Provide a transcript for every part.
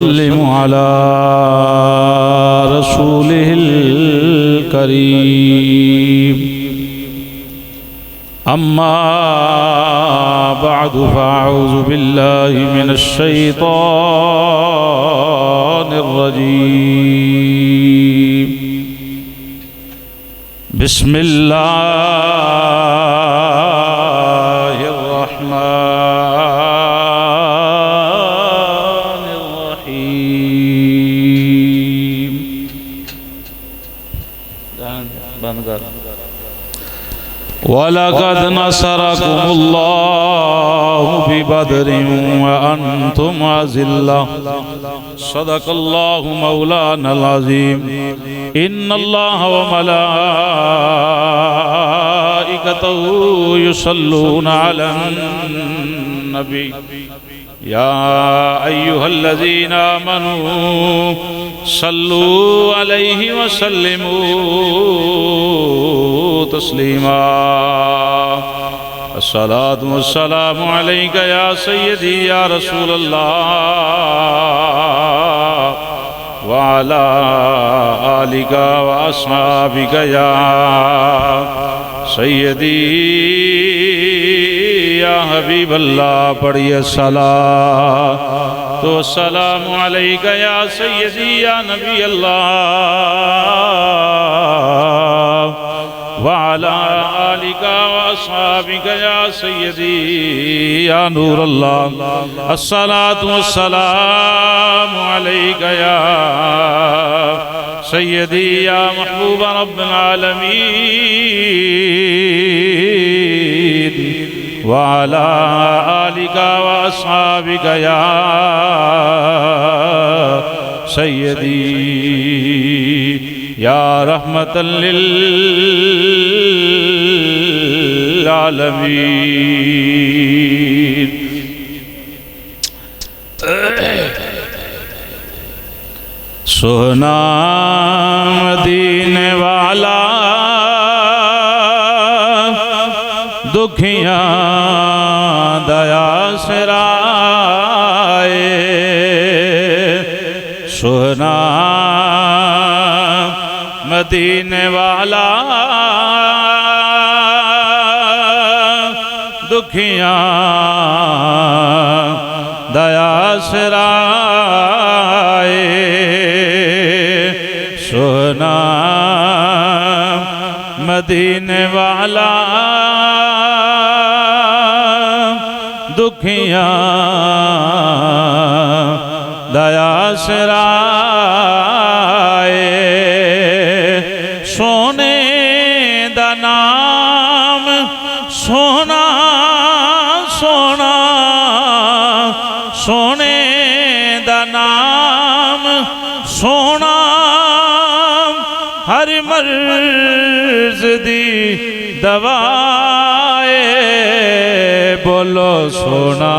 वसल्लिम अला रसूलिहिल करीम अम्मा बअदु फ़अऊज़ु बिल्लाहि मिनश शैतानिर रजीम बिस्मिल्लाहिर रहमानिर रहीम। बंद कर। वलक़द नसरकुमुल्लाहु बिबदरिन व अंतुम अज़िल्ला सदक़ल्लाहु मौलानल अज़ीम। इन्नल्लाह व मलाइकतहु युसल्लूना अलन नबी या अय्युहल्लज़ीना आमनू सल्लू अलैहि व सल्लिमू तस्लीमा। अस्सलातु वस्सलामु अलैका या सय्यदी या रसूलल्लाह व अला आलिका व अस्हाबिका या सय्यदी या हबीबल्लाह। पढ़िए सलातो सलामु अलैका या सय्यदी या नबी अल्लाह व अला आलिका व अस्हाबिका या सय्यदी या नूर अल्लाह। अस्सलातु वस्सलामु अलैका या सय्यदी या महबूब रब्बिल आलमीन व अला आलिका व अस्हाबिका या सय्यदी या रहमतल लिल आलमीन। सोना मदीने वाला दुखियां दया सिराए। सोना मदीने वाला दुखियां दया सिराए। सोना मदीने वाला दुखियां दया सिराए। सोने दा नाम सोना सोना सोने दा नाम सोना हर मर्ज़ दी दवाए। बोलो सोना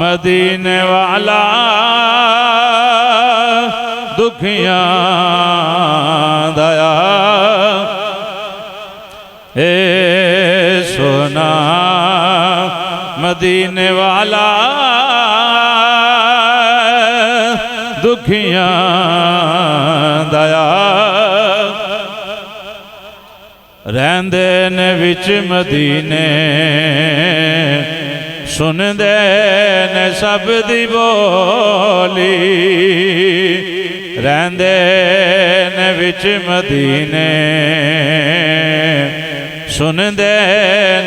मदीने वाला दुखियां दया। ए सोना मदीने वाला दुखियां दया। रहंदे ने विच मदीने सुनदे ने सब दी बोली। रहंदे ने विच मदीने सुनदे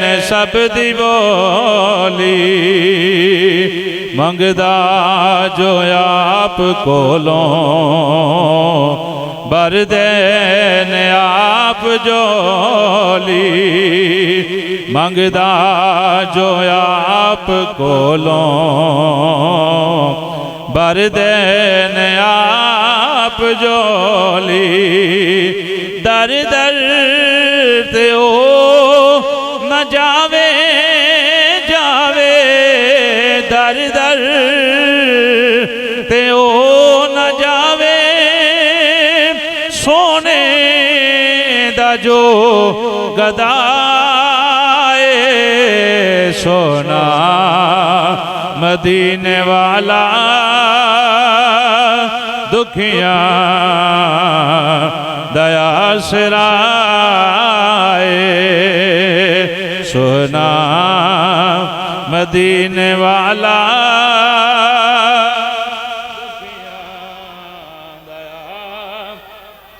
ने सब दी बोली। मंगदा जो आप कोलों बर देने आप जोली। मंगदा जो आप कोलों बर देने आप जोली। दर दर ते ओ न जावे जावे। दर दर ते ओ न जावे। सोने दा जो गदाए। सोना मदीने वाला दुखियां दया सिराए सोना मदीने वाला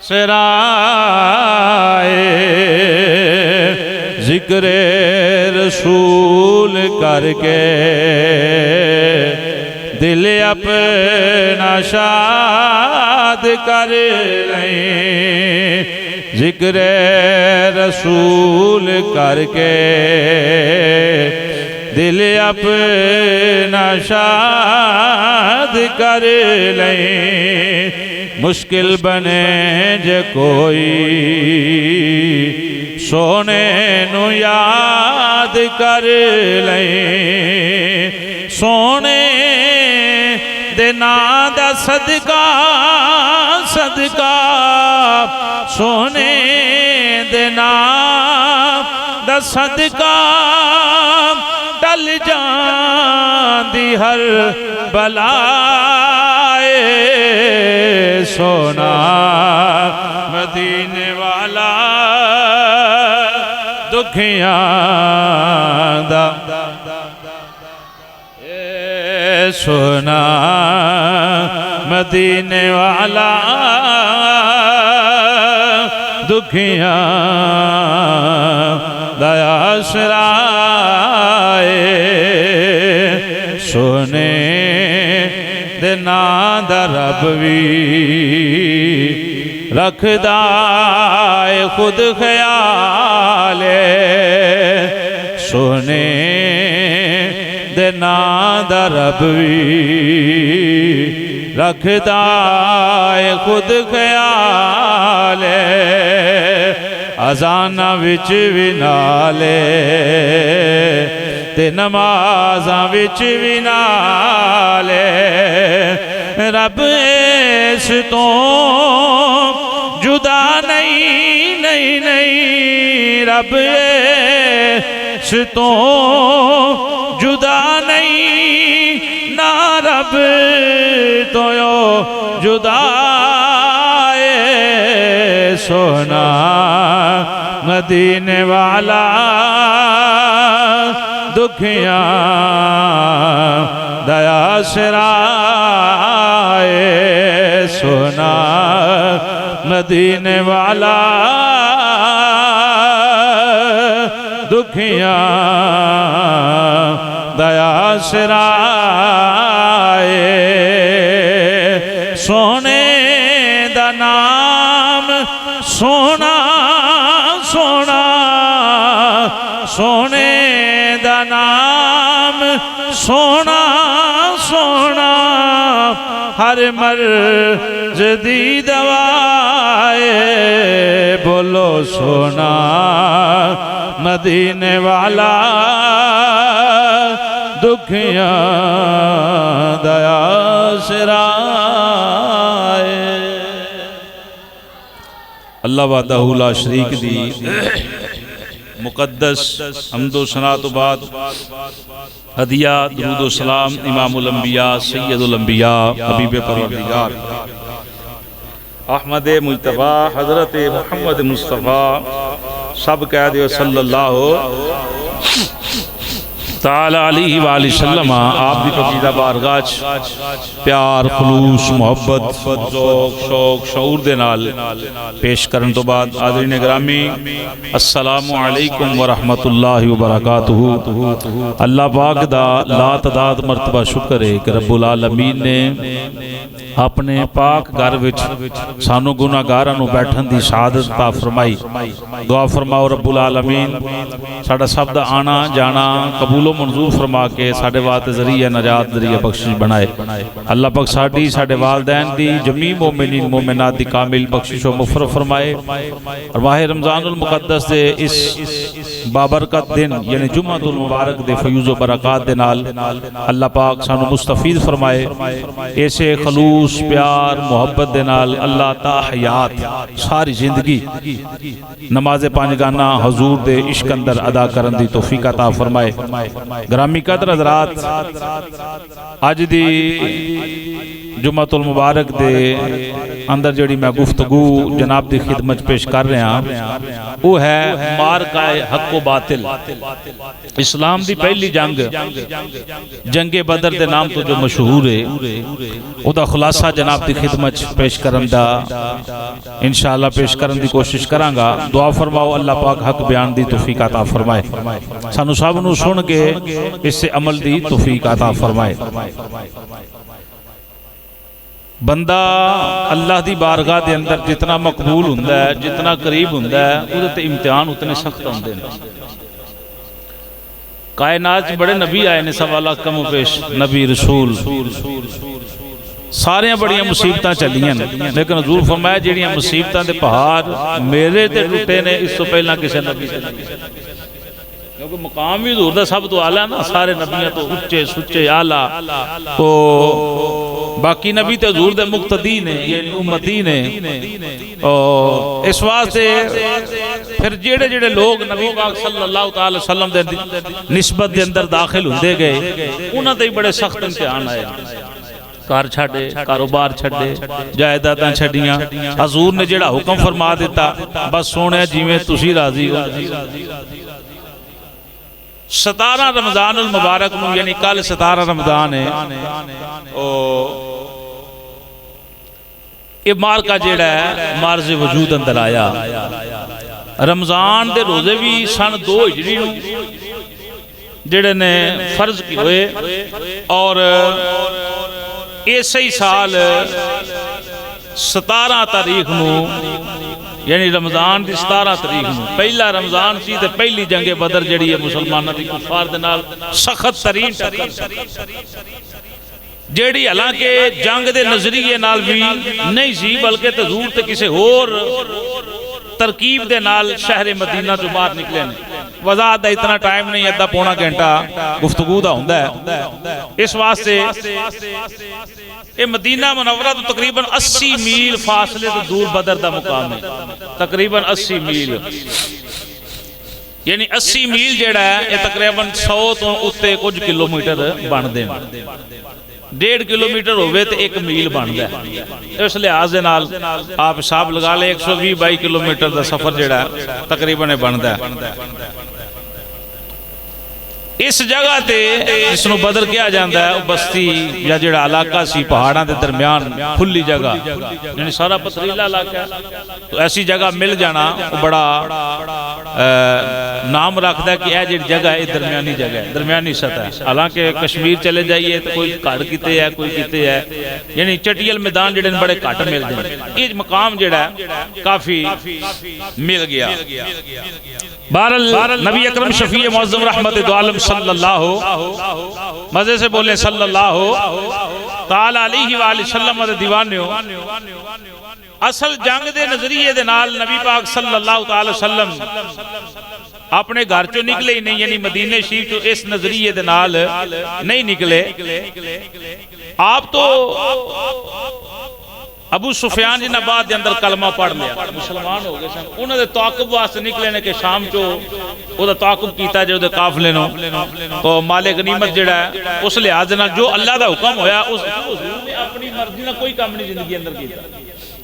सिराए जिक्र रसूल करके दिल अपना शाद कर लें जिक्र रसूल करके दिल अपना शाद कर लें मुश्किल बने जे कोई सोने नू याद कर लें सोने दे नां दा सदका सदका सोने दे नां दा सदका टल जांदी हर बलाए सोना मदीने वाला दुखियां दा सोना मदीने वाला दुखियां दया सिराए सोने दे नां दा रब भी रखदा है खुद ख्याल सोने दे नां दा रब भी रखदा है खुद ख्याल अज़ाना विच भी नाले ते नमाज़ां विच भी नाले रब इस तो जुदा नहीं नहीं नहीं रब इस तो जुदा नहीं ना रब तो यो जुदा सोना मदीने वाला दुखियां दया सिराए सोना मदीने वाला दुखियां दया सिराए सोने दा नाम सोना सोना सोने दा नाम सोना सोना हर मर्ज़ दी दवाए बोलो सोना मदीने वाला दुखियां दया सिराए अल्लाह वहदहू ला शरीक दी मुकद्दस हम्दो सना तो बाद हदिया दुरूद सलाम इमामुल अंबिया सैयदुल अंबिया हबीब परवरदिगार अहमद मुज्तबा हजरत मोहम्मद मुस्तफ़ा सब कह दो सल्लल्लाहु ताला अलैहि वसल्लम आप दी पकीदा बारगाह प्यार खलूस मुहब्बत ज़ौक़ शौक शऊर दे नाल पेश करन तो बाद आदरीन ग्रामी अस्सलामु अलैकुम व रहमतुल्लाहि व बरकातुहू। अल्लाह पाक दा लातदाद मरतबा शुक्र है कि रब्बुल आलमीन ने अपने पाक घर विच सानू गुनाहगारां नू बैठन दी शहादत ता फरमाई। दुआ फरमाओ रब्बुल आलमीन साडा सब दा आना जाना कबूलो मंजूर फरमा के साडे वास्ते ज़रिया नजात ज़रिया बख्शिश बनाए। अल्लाह पाक साडी साडे वालदैन दी जमी मोमिनीन मोमिनात दी कामिल बख्शिश व मग़फ़िरत फरमाए और माह रमज़ानुल मुक़द्दस दे इस बाबरकत दिन यानी जुम्मतुल मुबारक दे फयूज़ व बरक़ात दे नाल अल्लाह पाक सानू मुस्तफ़ीद फरमाए। ऐसे खलूस प्यार मुहब्बत दे नाल अल्लाह ता हयात सारी जिंदगी नमाज़े पांचगाना हजूर दे इश्क अंदर अदा करन दी तौफीक अता फरमाए। ग्रामी कदर हज़रात, अज दी जुम्मतुल मुबारक दे अंदर जिहड़ी मैं गुफ्तगू जनाब दी खिदमत पेश कर रहा वो है मारका हक व बातिल। इस्लाम दी पहली जंग जंगे बदर दे नाम तो जो मशहूर है उहदा खुलासा जनाब दी खिदमत पेश करन दा इंशाअल्लाह पेश करन दी कोशिश करांगा। दुआ फरमाओ अल्लाह पाक हक बयान दी तौफीक अता फरमाए, सानू सब नू सुन के इससे अमल दी तौफीक अता फरमाए। बंदा अल्लाह दी बारगाह दे अंदर जितना मकबूल हुंदा है, जितना करीब हुंदा है, उहदे ते इम्तिहान उतने सख्त होंदे ने। कायनात च बड़े नबी आए ने, सवा लाख कम पेश नबी रसूल, सारियां बड़ियां मुसीबतां चलियां ने, लेकिन हजूर फरमाया जिहड़ियां मुसीबतां दे पहाड़ मेरे ते टुटे ने इस तो पहला किसी नबी से नहीं, क्योंकि मुकाम भी हजूर दा सब तो आला ना, सारे नबियां तो उच्चे सुच्चे आला, तो बाकी नबी तो हजूर दे मुक्तदी ने, ये उम्मती ने। और इस वास्ते फिर जेड़े जेड़े लोग नबी पाक सल्लल्लाहु अलैहि वसल्लम दे निस्बत दे अंदर दाखिल हुंदे गए, उन्हां ते बड़े सख्त इम्तिहान आए। घर छड्डे, कारोबार छड्डे, जायदादां छड्डियां, हजूर ने जेड़ा हुक्म फरमा दिता बस सोने जिवें तुसी राजी हो। 17 रमजान उल मुबारक नूं, यानी कल 17 रमजान है, ये मारका जेड़ा है मार्ज वजूद अंदर आया। रमजान दे रोजे भी सन 2 हिजरी नूं जेड़े ने फर्ज की हुए, और इसे ही साल 17 तारीख नूं यानी रमजान की 17 तारीख नूं पहला रमजान सी ते पहली जंगे बदर जिहड़ी है मुसलमानों की कुफार दे नाल सख्त तरीन टक्कर, जिहड़ी हालांकि जंग दे नजरिए नाल भी नहीं सी, बल्कि हजूर ते किसी होर तरकीब दे नाल शहर मदीना तो बाहर निकले ने। वजाहत दा इतना टाइम नहीं, अद्धा पौना घंटा गुफ्तगू दा हुंदा है। इस वास्ते ये मदीना मुनव्वरा तो तकरीबन 80 मील फासले तो दूर बदर दा मुकाम है, तकरीबन 80 मील, यानी 80 मील जेड़ा है ये तकरीबन 100 तो उत्ते कुछ किलोमीटर बनदे ने। 1.5 किलोमीटर होवे तो 1 मील बनता है। इस लिहाज दे नाल आप हिसाब लगा ले 120-22 किलोमीटर का सफर जेड़ा तकरीबन बनता है। इस जगह ते जिसनों बदर कहा जाता है, बस्ती या जिहड़ा इलाका सी पहाड़ों के दरम्यान खुली जगह, यानी सारा पथरीला इलाका, तो ऐसी जगह मिल जाना वो बड़ा नाम रखता है कि यह जी जगह है दरम्यानी जगह है, दरम्यानी सतह है। हालांकि कश्मीर चले जाइए तो कोई घर किते है, कोई किते है, यानी चटियल मैदान जिहड़े बड़े घट मिलते हैं। ये मकाम जिहड़ा काफी मिल गया। बहरहाल नबी अकरम शफी मुअज़्ज़म रहमत दो आलम सल्लल्लाहु, मजे से बोले सल्लल्लाहु ताला अलैहि वसल्लम दे दीवानियों, असल जंग दे नजरिए दे नाल नबी पाक सल्लल्लाहु अलैहि वसल्लम अपने घर चो निकले ही नहीं, यानी मदीने शरीफ तो इस नजरिए दे नाल नहीं निकले। आप तो अबू सुफियान जी ने बाद के अंदर कलमा पढ़ लिया, मुसलमान हो गए सन। उन्होंने ताकुब वास्ते निकले ने कि शाम चो ओदा ताकुब कीता जो काफले नो, तो माले गनीमत जिहड़ा है उस लिहाज नाल जो अल्लाह दा हुक्म होया उस ने अपनी मर्जी नाल कोई काम नहीं जिंदगी अंदर कीता,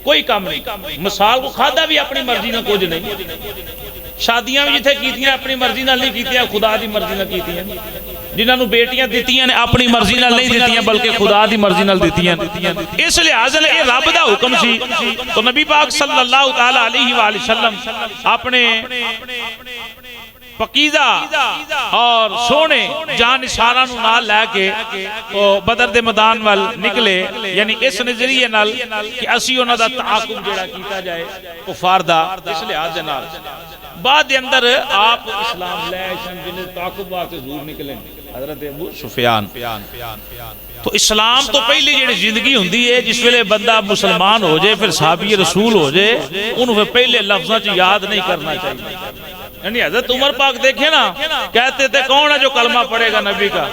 कोई काम नहीं। मिसाल को खादा भी अपनी मर्जी नाल कुछ नहीं, शादियां भी जिथे कीतियां अपनी मर्जी नाल नहीं कीतियां, खुदा दी मर्जी नाल कीतियां। जिन्होंने बेटियां दित्तियां ने अपनी मर्जी नाल नहीं दित्तियां, बल्कि खुदा दी मर्जी नाल दित्तियां। इस लिहाज नाल ये रब दा हुक्म सी, तो नबी पाक सल्लल्लाहु ताला अलैहि वसल्लम अपने पकीदा और सोने जान इशारा नूं नाल लैके तो बदर दे मैदान वाल निकले, यानी इस नजरिए नाल कि असी उन्हां दा ताकुब जिहड़ा कीता जाए कुफार दा। इस लिहाज दे नाल बाद दे अंदर आप इस्लाम ले जिन्हें ताकुब वास्ते जरूर निकले हजरत अबू सुफियान। तो इस्लाम तो पहले जी जिंदगी होंदी है, जिस वेले बंदा मुसलमान हो जाए फिर साहबी रसूल हो जाए, उन्होंने पहले लफ्ज़ों च याद नहीं करना चाहिए। यानी हजरत उमर पाक देखे ना, कहते थे कौन है जो कलमा पढ़ेगा नबी का,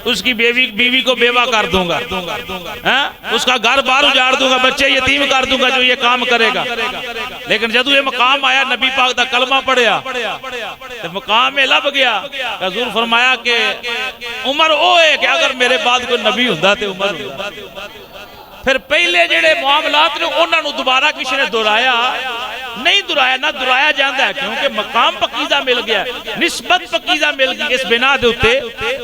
उसकी बीवी को बेवा कर दूंगा, उसका घर बाहर उजाड़ दूंगा, बच्चे यतीम कर दूंगा जो ये काम करेगा। लेकिन जदू ये मकाम आया नबी पाक दा कलमा पढ़िया तो मकाम में लब गया। हजूर फरमाया कि उमर ओ है कि अगर मेरे बाद कोई नबी हुंदा ते उमर हुंदा। फिर पहले जेड़े मामलात ने उन्होंने दोबारा किसी ने दोहराया नहीं, दोहराया ना दोहराया जाता है क्योंकि मकाम पकीदा मिल गया, निस्बत पकीदा मिल गई। इस बिना दे उत्ते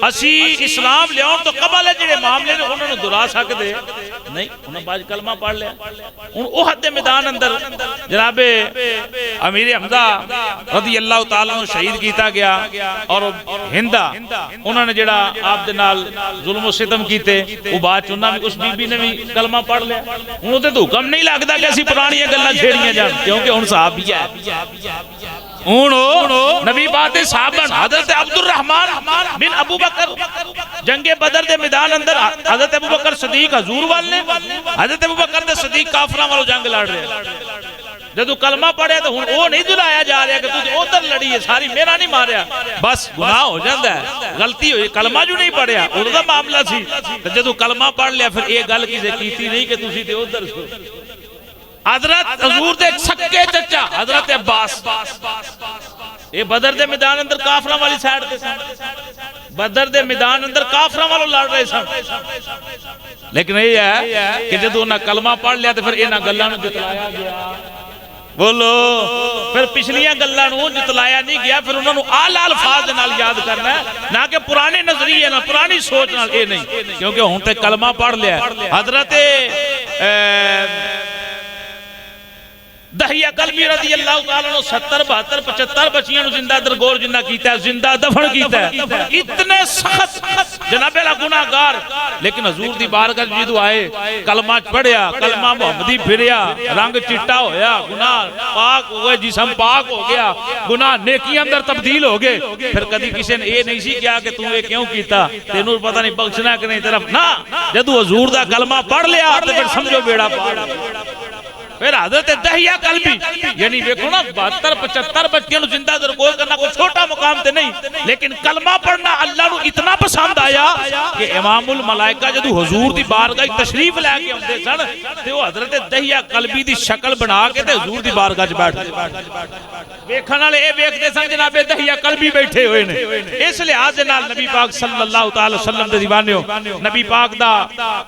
असी इस्लाम लियाउण तो कबल है जेड़े मामले ने उन्होंने दोहरा सकते नहीं। उन्होंने बाज कलमा पढ़ लिया। हुण ओहद दे मैदान अंदर जनाबे अमीर हमजा रज़ी अल्लाह तआला अन्हु शहीद किया गया और हिंदा उन्होंने जेड़ा आप दे नाल जुल्म और सितम कीते वो बाद च उन्होंने उस बीबी ने भी कलमा पढ़ लिया। हुण उहदे तो हुक्म नहीं लगता कि असीं पुरानियां गल्लां छेड़ियां जाण क्योंकि हुण सहाबी है। हुण नबी पाक दे साहबा हज़रत अब्दुर रहमान बिन अबू बकर जंगे बदर दे मैदान अंदर हज़रत अबू बकर सदीक हजूर वाल ने हज़रत अबू बकर दे सदीक काफिरां वालों जंग लड़ रहे। जदों कलमा पढ़िया तो हुण वो नहीं दुलाया जा रहा कि तू उधर लड़ी है सारी मेरा नहीं मारिया, बस गुनाह हो जाता है, गलती हुई, कलमा जो नहीं पढ़िया उहदा मामला सी। जदों कलमा पढ़ लिया फिर ये गल किसे कीती नहीं कि तुसीं ते उधर सो। हजरत हजूर दे सक्के चचा हजरत अब्बास ये बदर दे मैदान अंदर काफिरां वाली साइड ते सन, बदर दे मैदान अंदर काफिरां वालों लड़ रहे सन। लेकिन ये है कि जदों उन्हें कलमा पढ़ लिया तो फिर इन्हां गल्लां नूं जितलाया गया। बोलो फिर पिछलियां गल्लां नूं जितलाया नहीं गया, फिर उन्होंने आला अल्फाज दे नाल याद करना है ना कि पुराने नजरिए नाल पुरानी सोच नाल ये नहीं, क्योंकि हुण ते कलमा पढ़ लिया। हजरत दहिया कलबी रज़ी अल्लाह तआला अन्हु 70 72 75 बच्चियां जिंदा दरगोर जिन्ना कीता, जिंदा दफन कीता, इतने सख्त जनाबे ला गुनाहगार। लेकिन हजूर दी बारगाह जदों आए कलमा पढ़िया, कलमा मुहम्मदी फिरिया, रंग चिट्टा होया, गुनाह पाक हो गए, जिस्म पाक हो गया, गुनाह नेकियां अंदर तब्दील हो गए। फिर कभी किसी ने ये नहीं सी किया कि तू ये क्यों कीता, तेनू पता नहीं बख्शना कि नहीं तरफ ना। जदों हजूर दा कलमा पढ़ लिया तो फिर समझो बेड़ा पार। फिर हजरत दहिया कलबी यानी देखो ना 72 75 बच्चियों जिंदा दरगोर करना कोई छोटा मुकाम ते नहीं, लेकिन कलमा पढ़ना अल्लाह नू इतना पसंद आया कि इमामुल मलाइका जदों हुजूर दी बारगाह तशरीफ लैके आउंदे सन ते वो हजरत दहिया कलबी दी शक्ल बना के ते हुजूर दी बारगाह च बैठ वेखण वाले ये वेखदे सन जनाबे दहिया कलबी बैठे हुए ने। इस लिहाज दे नाल नबी पाक सल्लल्लाहु तआला वसल्लम दे दीवानियो नबी पाक दा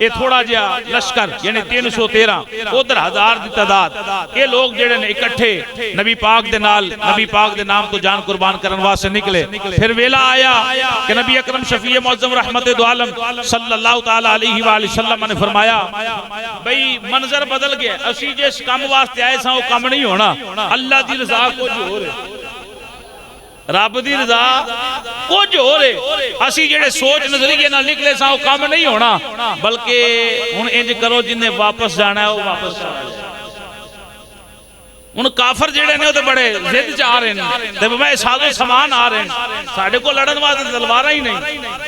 ये थोड़ा जिहा लश्कर यानी 313 उधर 1000 दी ये लोग जेड़े ने इकट्ठे नबी पाक दे नाल नबी पाक दे नाम तो जान कुर्बान करने वास्ते निकले। फिर वेला आया कि नबी अकरम शफीए मुअज्जम रहमत दो आलम सल्लल्लाहु तआला अलैहि वसल्लम ने फरमाया भाई मंजर बदल गया, असी जिस काम वास्ते आए सा वो काम नहीं होना, अल्लाह दी रज़ा कुछ होर है, रब दी रज़ा कुछ होर है। असी जेड़े सोच नजरिए नाल निकले सा वो काम नहीं होना, बल्कि हुण इंज करो जिन्हें वापस जाना है वो वापस जाना। उन काफर जेड़े ने बड़े जिद च आ रहे हैं, मैं साधो समान आ रहे हैं, साढ़े को लड़न वास्ते तलवार ही नहीं,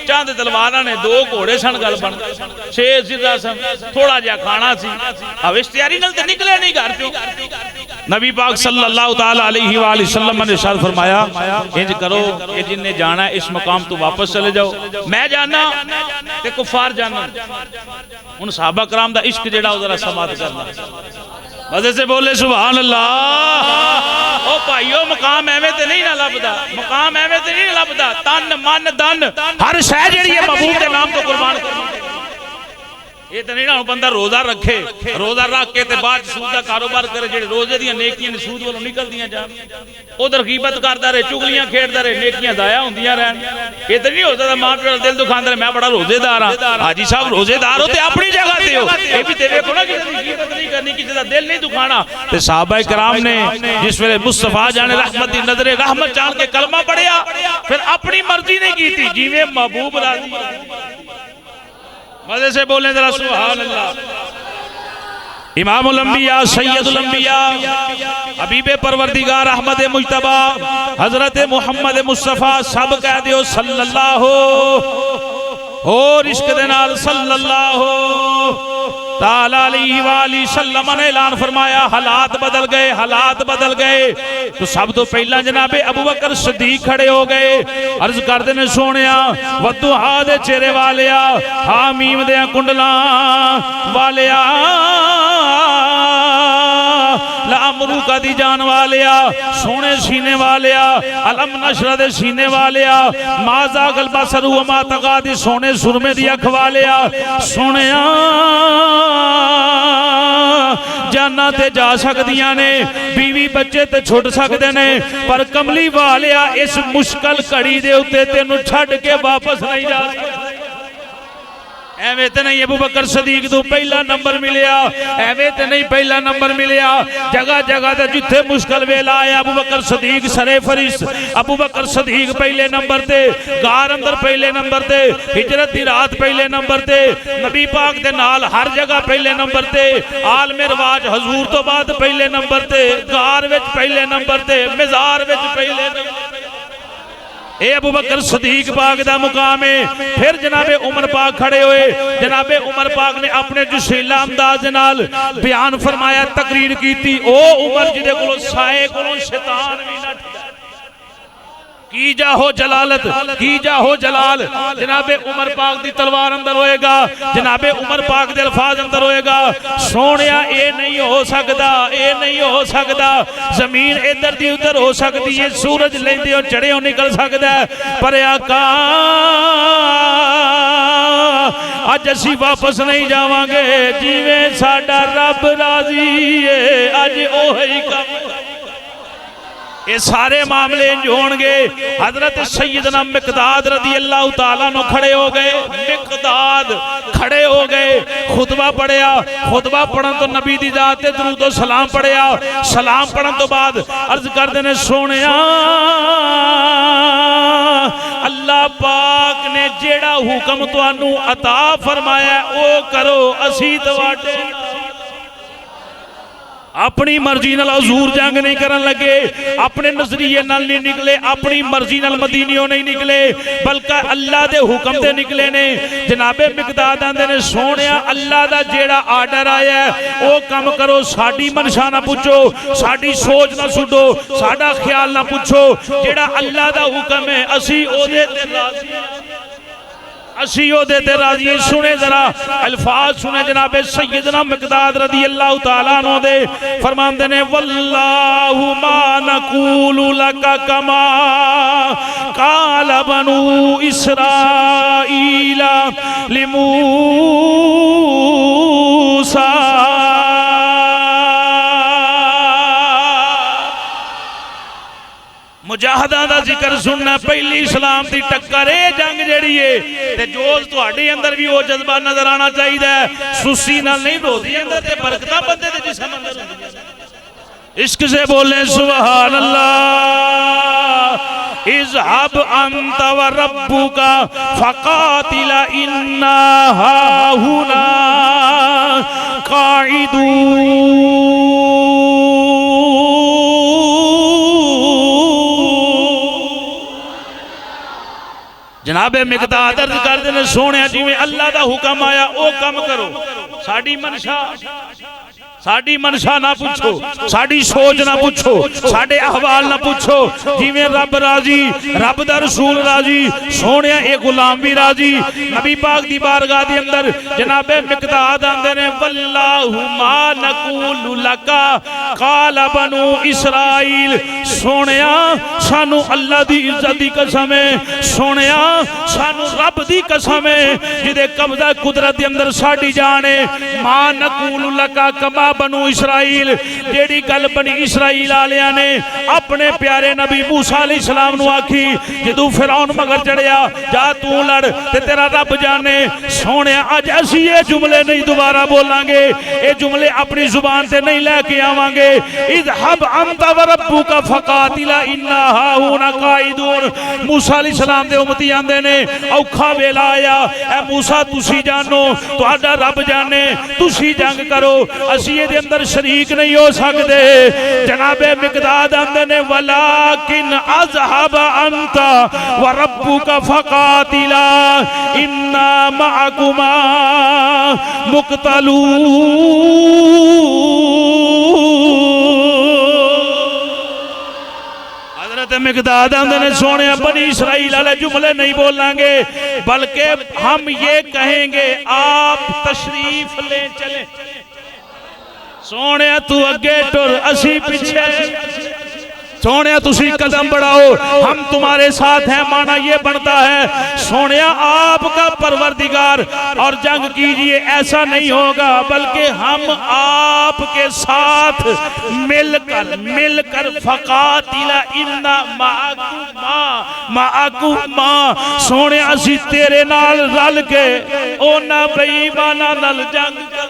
चाहते तलवार ने 2 घोड़े सन, गल बन 6 जिदा सन, थोड़ा जहा खाना सी, अब इश्तियारी नाल ते निकले नहीं घर चो। नबी पाक सल्लल्लाहु तआला अलैहि वसल्लम ने इरशाद फरमाया इंज करो ये जिन्ने जाना है इस मकाम तो वापस चले जाओ, मैं जाना ते कुफार जाना। उन सहाबा कराम दा इश्क जेड़ा उधर समात करना मजे से बोले सुभान अल्लाह। ओ भाईओ मकाम एवें ते नहीं ना लभदा, मकाम एवें ते नहीं लभदा, तन मन धन हर शै जेहड़ी है महबूब के नाम तो कुर्बान करनी। ये तो नहीं ना बंदा रोजा रखे, रोजा रख के बाद सूद का कारोबार करे, जेडे रोजे दी नेकियां ने सूद वालों निकलदियां जान, उधर गीबत करदा रहे, चुगलियां खेडदा रहे, नेकियां दाया होंदियां रहन। ये तो नहीं हो सकदा मां प्यो दिल दुखांदा रहे मैं बड़ा रोजेदार हां। हाजी साहब रोजेदार हो ते अपनी जगह ते हो, ये भी ते देखो ना कि गीबत नहीं करनी, किसी दा दिल नहीं दुखाना। ते सहाबा कराम ने जिस वेले मुस्तफा जाने रहमत दी नजरे रहमत जान के कलमा पढ़िया, फिर अपनी मर्जी नहीं कीती, जिवें महबूब राजी। मजे से बोलें जरा सुभान अल्लाह। इमामुल अंबिया सैयदुल अंबिया हबीबे परवरदिगार अहमद मुज्तबा हजरत मुहम्मद मुस्तफा सब कह दियो सल्लल्लाहु और इश्क दे नाल सल्लल्लाहु ताला अलैहि वसल्लम ने ऐलान फरमाया, हालात बदल गए, हालात बदल गए। तो सब तो पहला जनाबे अबू बकर सदीक खड़े हो गए। अर्ज करते ने सोनिया वद्दुहा दे चेहरे वालिया, हामीम दे कुंडला वालिया, लामरूका दी जान वालिया, सोने सीने वालिया, अलम नशरा दे सीने वालिया, माजा गलबा सरू मा तका दी सोने सुरमे दी अख वालिया, सोनिया जाना ते जा सकदियां ने, बीवी बच्चे ते छुट सकते ने, पर कमली वालिया इस मुश्किल घड़ी दे उत्ते तेनू छड्ड के वापस नहीं जा सकदा। एवें तो नहीं अबू बकर सदीक तो पहला नंबर मिलिया, एवें तो नहीं पहला नंबर मिलिया। जगह जगह ते जिथे मुश्किल वेला आया अबू बकर सदीक सरे फरिश्त, अबू बकर सदीक पहले नंबर ते, गार अंदर पहले नंबर ते, हिजरत दी रात पहले नंबर ते, नबी पाक दे नाल हर जगह पहले नंबर ते, आलमे रवाज हजूर तो बाद पहले नंबर ते, गार विच पहले नंबर ते, मज़ार विच पहले नंबर। ए अबू बकर सदीक पाक दा मुकाम है। फिर जनाबे उमर पाक खड़े हुए। जनाबे उमर पाक ने अपने जुशीला अंदाज नाल बयान फरमाया, तकरीर की थी, ओ उमर जिदे कोलों साए कोलों शैतान भी ना की जाहो जलालत, की जाहो जलाल। जनाबे उमर पाक दी तलवार अंदर होएगा, जनाबे उमर पाक दे अल्फाज अंदर होएगा, सोनिया ए नहीं हो सकता, ए नहीं हो सकता। जमीन इधर दी उधर हो सकती है, सूरज लेंदे हो चढ़े हो निकल सकता है, पर आका अज असी वापस नहीं जावांगे, जिवें साडा रब राजी है अज ओही काम। ये सारे मामले इंज होंगे। हजरत सैयदना मिकदाद रदी अल्लाह तआला नो खड़े हो गए। मिकदाद खड़े हो गए, खुतबा पढ़िया, खुतबा पढ़न तो नबी दी जात ते दरूद और सलाम पढ़िया, सलाम पढ़न तो बाद अर्ज करते ने, सोनिया अल्लाह पाक ने जेड़ा हुक्म तुहानू अता फरमाया ओ करो, असी तुहाडे अपनी मर्जी नाल हजूर जंग नहीं करन लगे, अपने नजरिए नाल नहीं निकले, अपनी मर्जी नाल मदीनियों नहीं निकले, बल्कि अल्लाह दे हुक्म ते निकले ने। जनाबे मिकदाद आंदे ने, सोनिया अल्लाह दा जेड़ा आर्डर आया है ओ कम करो, साडी मनशा ना पूछो, साडी सोच ना सुनो, साडा ख्याल ना पूछो, जेड़ा अल्लाह दा हुक्म है असी ओदे ते राजी, असी ओदे ते राजी। सुने जरा अल्फाज सुने जनाबे सैयदना मिकदाद रदी अल्लाह तआला अन्हु दे, फरमांदे ने, वल्लाहु मा नकूलु लका कमा काल बनु इस्राईला लिमूसा। मुजाहदा दा जिक्र सुनना, पहली इस्लाम की टक्कर ए जंग जेड़ी है ते जोश तुहाडे अंदर भी वो जज्बा नजर आना चाहिए। सुस्ती नाल नहीं, रोदी अंदर ते बरकतां बंदे दे जिस्म अंदर होंदियां। इश्क से बोले सुभान अल्लाह। इज़हब अंत व रब्बुका फकातिला इन्ना हाहुना काइदून। जनाबे मिकदाद अर्ज करते हैं, सोने जिवें अल्लाह का हुक्म आया ओ कम करो, साडी मनशा, साडी मनशा ना पूछो, साडी सोच ना पूछो, साडे अहवाल ना पूछो, जिवें रब राजी, रब दा रसूल राजी, सोने ए गुलाम भी राजी। नबी पाक दी बारगाह दे अंदर जनाबे मिकदाद आंदे ने, वल्लाहु मा नकूलु लका काल बनु इस्राईल। सोनिया सानू अल्लाह दी इज्जत दी कसम है, सोनिया सानू रब दी कसम है जिदे कब्जा कुदरत दे अंदर साडी जान है। मा नकूलु लका कमा बनु इस्राईल, जेड़ी गल बनी इस्राईल आलियां ने अपने प्यारे नबी मूसा अलैहिस्सलाम नू आखी, जदों फिरौन मगर चढ़िया, जा तू लड़ ते तेरा रब जाने। सोने अज असी ये जुमले नहीं दोबारा बोलांगे, ये जुमले अपनी जुबान से नहीं लेके आवांगे। इज़हब अंत व रब्बुका फकातिला इन्ना हाहुना काइदून। मूसा अलैहिस्सलाम दे उम्मती आंदे ने, औखा वेला आया, ए मूसा तुसी जानो, तुहाडा रब जाने, तुसी जंग करो, असी मसीह दे अंदर शरीक नहीं हो सकते। जनाबे मिकदाद आंदे ने वलाकिन अज़हब अंता व रब्बुका फकातिला इन्ना मअकुमा मुक़तलून। मिकदाद आंदे ने सोने बनी इसराइल वाले जुमले नहीं बोलेंगे, बल्कि हम ये कहेंगे आप तशरीफ ले चले। सोने तू अगे टुर असी पीछे, सोने तुसी कदम बढ़ाओ हम तुम्हारे साथ हैं, माना ये बनता है सोने आपका परवरदिगार और जंग कीजिए ऐसा नहीं होगा, बल्कि हम आपके साथ मिलकर फकातिला इन्ना माअकुमा सोने असी तेरे नाल रल के ओना बेईमाना नाल जंग कर।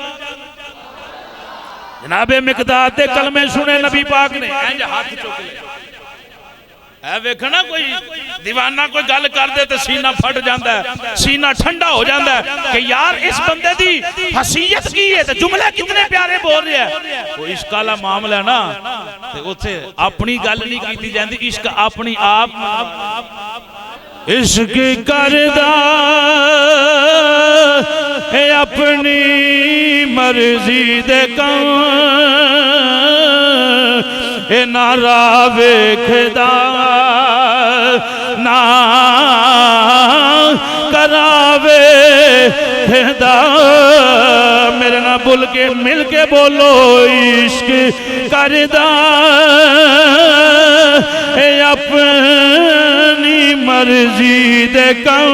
जनाबे मिकदाद दे कलमे सुने नबी पाक ने इंज हाथ चुक ले। ऐ वेखना कोई दीवाना कोई गल कर दे तो सीना फट जाता है, सीना ठंडा हो जाता है कि यार इस बंदे दी हसीयत की है, तो जुमले कितने प्यारे बोल रहे हैं। कोई इश्क वाला मामला ना ते उत्थे अपनी गल नहीं कीती जांदी, इश्क अपनी आप इश्क करदा है अपनी मर्जी दे काम ए नारा वेखदा ना करावे खेदा। मेरे ना बोल के मिल के बोलो इश्क करदा ए अपनी मर्जी दे काम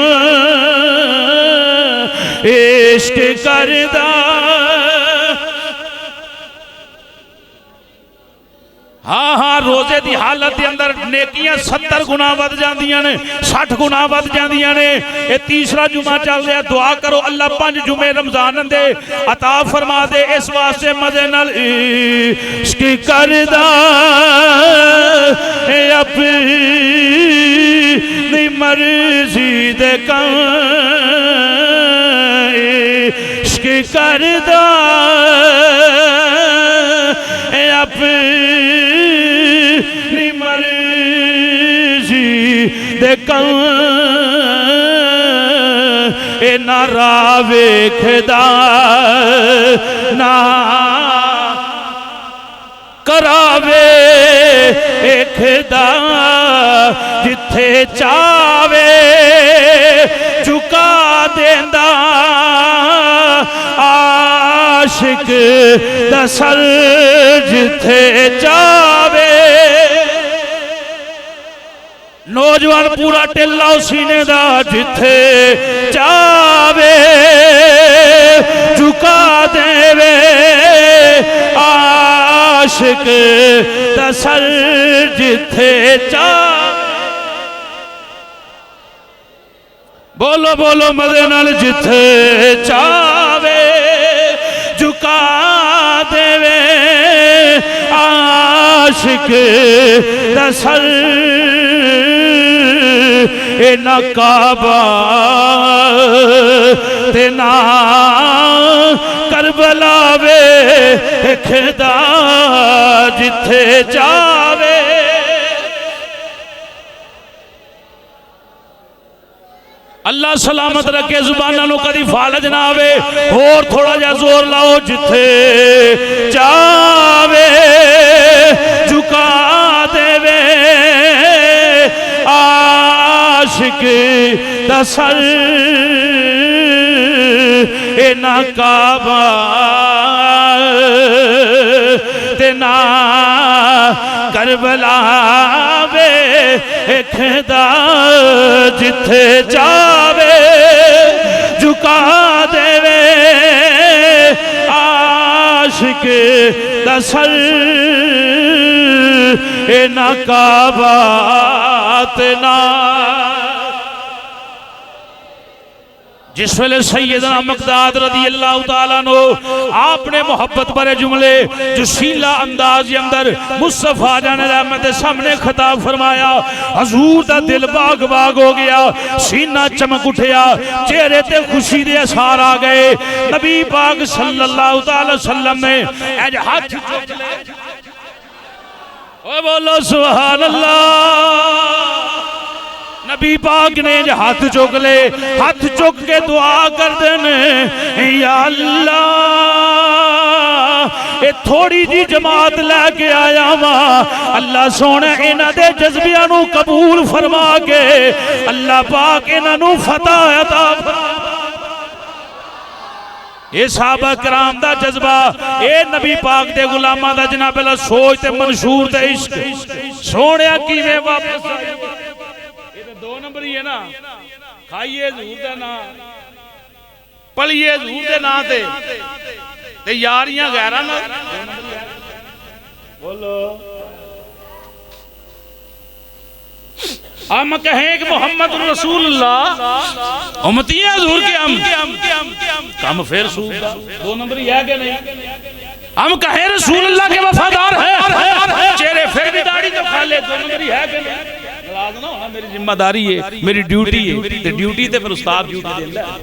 इश्क करदा। हाँ हाँ रोजे की हालत के अंदर नेकियां 70 गुना वध जांदियां ने, 60 गुना वध जांदियां ने। ये तीसरा जुमा चल रहा, दुआ करो अल्लाह 5 जुमे रमजान दे अता फरमा दे, इस वास्ते मजे नाल इश्क करदा ए अपनी मर्जी दे काम इश्क करदा ए अपनी मर्जी दे काम ए नारा वेखदा ना करावे वेखदा जिथे चावे चुका देंदा आशिक दसल जिथे चावे। नौजवान पूरा टिल्ला सीने दा जिथे चावे चुका देवे आशिक दसल जिथे चावे। बोलो बोलो मदे नाल जिथे चावे झुका देवे आशिक दसल ए ना काबा ते ना करबला वे खुदा जिथे जावे। अल्लाह सलामत रखे जुबाना नु कदी फालज ना आवे। और थोड़ा जा जोर लाओ जिथे जावे झुका देवे आशिक दसल ए ना काबा ते ना करबला वे खुदा जिथे जावे झुका देवे आशिक दसल ए ना काबा ते ना। जिस वेले सैयदना मकदाद रज़ी अल्लाह तआला नो आपने मोहब्बत भरे जुमले जोशीला अंदाज के अंदर मुस्तफा जान रहमत सामने खिताब फरमाया, हजूर दा दिल बाग बाग हो गया, सीना चमक उठया, चेहरे ते खुशी दे असर आ गए। नबी पाक सल्लल्लाहु अलैहि वसल्लम ने अज हाथ चुक ले, ओ बोलो सुभान अल्लाह। नबी पाक ने हाथ चुक ले, हाथ चुक के दुआ कर देने, या अल्लाह ये थोड़ी जी जमात लैके आया वा, अल्लाह सोने इन्हां दे जज्बियां नू कबूल फरमा के अल्लाह पाक इन्हां नू फतह अता फरमा। ये साहबा कराम दा जज्बा, ये नबी पाक दे गुलामां दा जनाब अल्लाह सोच ते मंशूर ते इश्क सोने किवें वापस आए। दो नंबर ही है ना, खाइए हजूर दा नां, पलिए हजूर दे नां ते यारियां गैरां नाल। बोलो हम कहें कि मोहम्मद रसूलुल्लाह उम्मती है हजूर के, हम कम फिर सूद दा दो नंबर ही है कि नहीं। हम कहें रसूलुल्लाह के वफादार हैं, चेहरे फिर भी दाढ़ी तो खा ले, दो नंबर ही है कि नहीं। ना मेरी जिम्मेदारी है, मेरी ड्यूटी है, ड्यूटी ते फिर उस्ताद ड्यूटी देंदा है,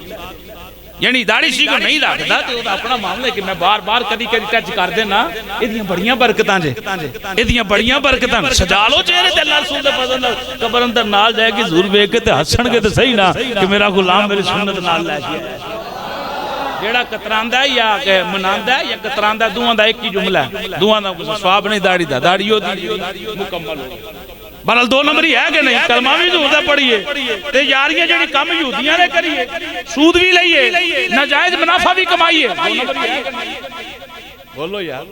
यानी दाढ़ी सी को नहीं रखदा ते ओदा अपना मामला है कि मैं बार बार कदी कदी टच कर देना। इदियां बड़ियां बरकतां जे, इदियां बड़ियां बरकतां, सजा लो चेहरे ते अल्लाह रसूल दे फजल नाल, कबर अंदर नाल जाएगी जरूर वेख के ते हसणगे ते सही ना कि मेरा गुलाम मेरी सुन्नत नाल लै गया। जेड़ा कतरांदा है या मनांदा है या कतरांदा, दोवां दा एक ही जुमला है, दोवां दा सवाब नहीं दाढ़ी दा, दाढ़ी ओदी मुकम्मल हो। बहरहाल दो नंबर ही है कि नहीं। कलमा भी हजूर दा पढ़िए ते यारियां जेड़ी कम यहूदियां ने करिए, सूद भी लईए, नाजायज मुनाफा भी कमाइए, बोलो यार,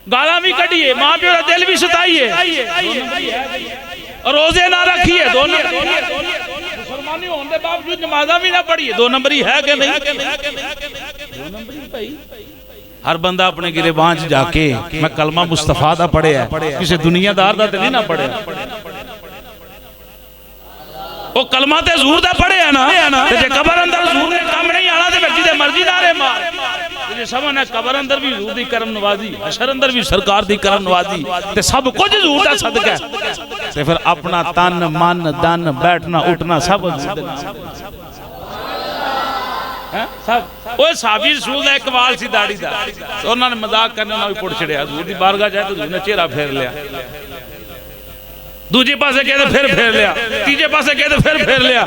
गालां भी कढ़िए, मां प्यो दा दिल भी सताइए, रोजे ना रखिए, दो नंबर मुसलमानी होने के बावजूद नमाज़ां भी ना पढ़िए, दो नंबर ही है कि नहीं। दो नंबर ही भाई। हर बंदा अपने गिरेबान च जाके मैं कलमा मुस्तफा दा पढ़िया, किसी दुनियादार दा ते नहीं ना पढ़िया। वो कलमा ते हजूर दा पढ़िया ना, ते जे कबर अंदर हजूर ने काम नहीं आना ते फिर जिदे मर्जी नारे मार, जे समझना कबर अंदर भी हजूर दी करम नवाजी, हशर अंदर भी सरकार दी करम नवाजी, ते सब कुछ हजूर दा सदका है, ते फिर अपना तन मन धन बैठना उठना सब हजूर दे नाम सब। ओए साहबी रसूल दा इकबाल सी दाढ़ी दा, उन्होंने मजाक करने उन्होंने पुट छड़िया, हजूर दी बारगाह जाए तो हजूर ने चेहरा फेर लिया, दूजे पासे कहते फिर फेर लिया, तीजे पासे कहते फिर फेर लिया।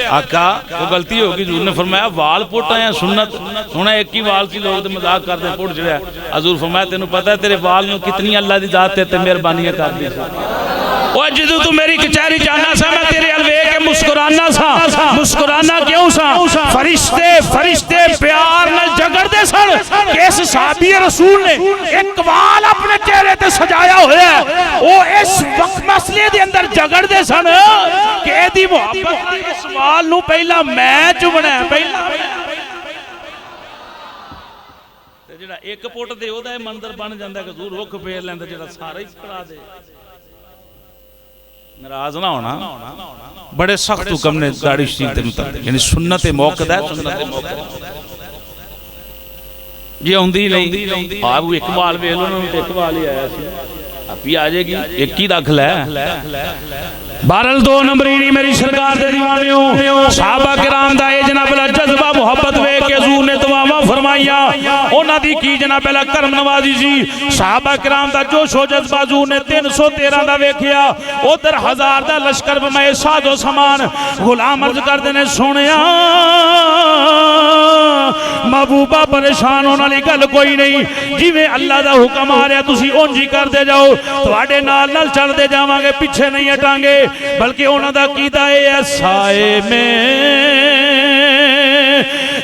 आका वो गलती होगी, हजूर ने फरमाया वाल पुट आया सुन्नत, हुण एक ही वाल सी, लोग तो मजाक करते पुट छड़िया। हजूर फरमाया तेनू पता है तेरे वाल में कितनी अल्लाह दी जात ते मेहरबानियां कर दी। और जो तू मेरी कचहरी जाना सा, मैं तेरे अल वेख के मुस्कुराना सा, मुस्कुराना क्यों सा, फरिश्ते फरिश्ते प्यार नाल जगड़दे सन कि इस साहबी रसूल ने एक वाल अपने चेहरे ते सजाया होया है, वो इस वक्त मसले दे अंदर जगड़दे सन कि एदी मोहब्बत इस वाल नू पहला मैं चुमना है, पहला ते जेड़ा एक पुट दे ओदा मंदिर बन जांदा कि हजूर रुख फेर लैंदा, जेड़ा सारा ही पड़ा दे। नाराज ना होना, बड़े सख्त हुक्म ने दाढ़ी शरीफ ते, यानी सुन्नत मौकद है, सुन्नत मौकद जी आउंदी नहीं। आप एक बाल वेख लो, एक बाल ही आया सी, आपी आ जाएगी, एक ही रख लै। बहरहाल दो नंबर ही मेरी सरकार दे दीवानियों, सहाबा किराम दा ए जनाब अल्लाह जज्बा मोहब्बत वेख के हजूर ने दुआवां फरमाइया, उन्हां दी की जनाब अल्लाह करम नवाजी सी। सहाबा किराम दा जोशो जज्बा हजूर ने 313 दा वेखिया, उधर 1000 दा लश्कर बमाए साजो समान। गुलाम अर्ज करदे ने सुनिया महबूबा परेशान होने वाली गल कोई नहीं, जिवें अल्लाह दा हुक्म आ रहा तुसीं उंज ही करदे जाओ, तुहाडे नाल नाल चलदे जावांगे, पीछे नहीं हटांगे। बल्कि उन्हां दा कीदा है साए में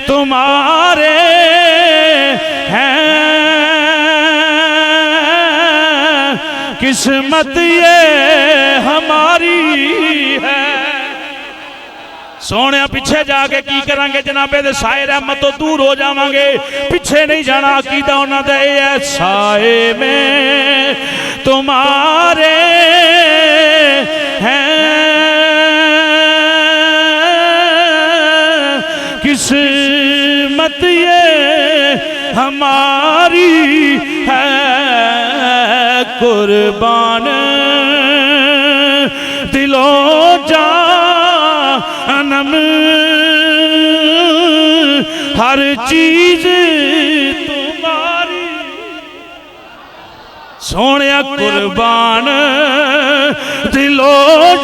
तुम्हारे हैं, किस्मत ये हमारी है। सोने पीछे जाके की करांगे जनाबे दे साए रहमत तो दूर हो जावांगे, पीछे नहीं जाना। अकीदा उन्हां दा है साए में तुम्हारे हैं, हमारी है कुर्बान, दिलो जानम हर चीज तुम्हारी। सोने कुर्बान दिलो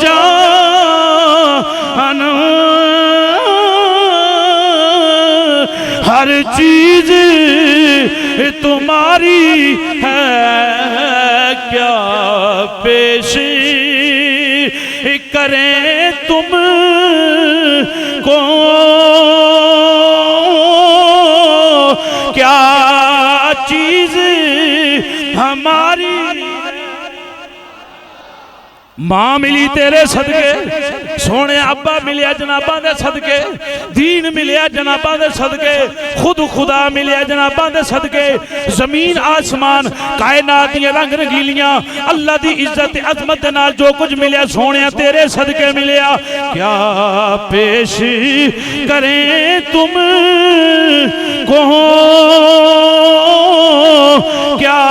जानम हर चीज तुम्हारी है, क्या पेश करें तुम को, क्या चीज हमारी। मां मिली तेरे सदके, सोने अब्बा मिलिया जनाबा दे सदके, दीन मिलिया जनाबा दे सदके, खुद खुदा मिलिया जनाबा दे सदके, जमीन आसमान कायनात दी रंग रंगीलियां अल्लाह दी इज्जत अजमत दे नाल जो कुछ मिलिया सोने तेरे सदके मिलिया। क्या पेश करें तुम को, क्या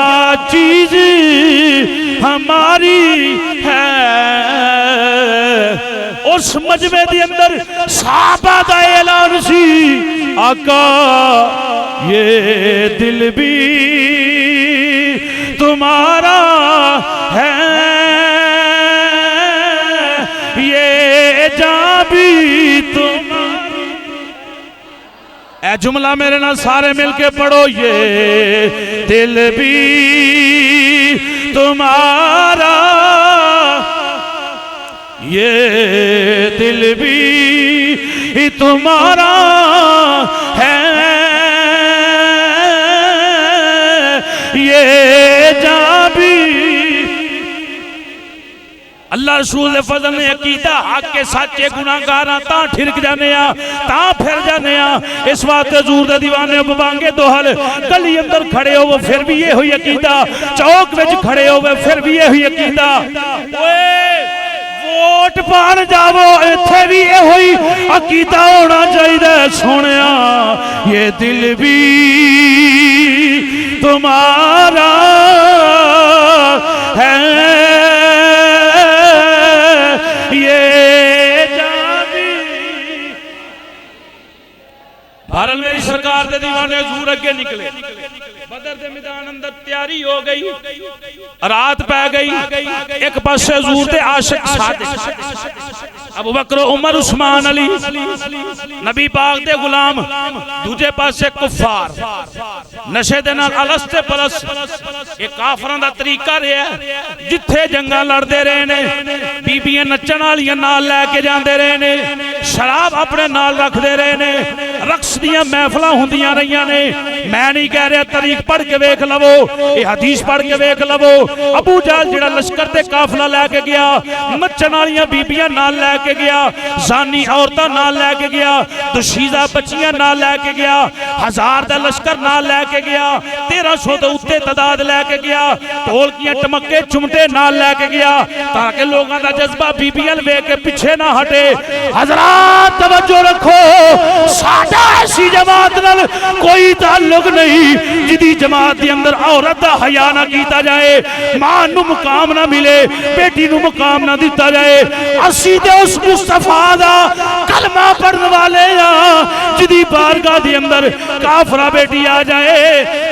चीज हमारी है। उस मजमे के अंदर साहबा का ऐलान सी, आका ये दिल भी तुम्हारा है, ये जान भी तुम्हारा। ऐ जुमला मेरे नाल सारे मिलके पढ़ो, ये दिल भी तुम्हारा, ये दिल भी तुम्हारा है, ये जान भी। अल्लाह रसूल दे फजल ने अकीदा हक के सच्चे गुनाहगार ता ठिरक जाने आ, ता फिर जाने आ। इस वास्ते हजूर दे दीवाने बबांगे दोहल, गली अंदर खड़े हो फिर भी ये हुई अकीदा, चौक विच खड़े हो फिर भी ये हुई अकीदा। वोट पान जावो इत्थे भी ये हुई अकीदा होना चाहिए। सोनिया ये दिल भी तुम्हारा है, ये जाबी। भारत मेरी सरकार दे दीवाने हजूर अगे निकले, बदर दे मैदान अंदर तैयारी हो गई, रात पै गई। एक पासे हजूर दे आशिक सादिक अबू बकर उमर उस्मान अली नबी पाक दे गुलाम, दूजे पासे कुफार नशे दे नाल अलस्ते पलस। ये काफरां दा तरीका रहा जिथे जंगा लड़ते रहे ने, बीबियां नचण वालियां नाल लैके जांदे रहे ने, शराब अपने नाल रखते रहे ने, रक्स दियां महफिलां हुंदियां रहियां ने। मैं नहीं कह रहा, तरीक पढ़ के वेख लवो, ये हदीस पढ़ के वेख लवो। अबू जहल जिहड़ा लश्कर ते काफिला लैके गया, नचण वालियां बीबियां नाल लैके गया, जानी औरतां नाल लैके गया, दुशीज़ा बच्चियां नाल लैके गया, 1000 दा लश्कर नाल लैके गया, 1300 दे उत्ते तादाद लैके गया, ढोलकियां टमके चुमटे नाल लैके गया, ताकि लोगों का जज्बा बीबियां वेख के पीछे ना हटे। हज़रात तवज्जो रखो, साडा ऐसी जमात नाल कोई ताल्लुक नहीं जिदी जमात के अंदर औरत का हया ना किया जाए, मां नू मुकाम ना मिले, बेटी नू मुकाम ना दिता जाए। असी ते उस मुस्तफा दा कलमा पढ़ने वाले आ जिदी बारगाह दे अंदर काफरा बेटी आ जाए,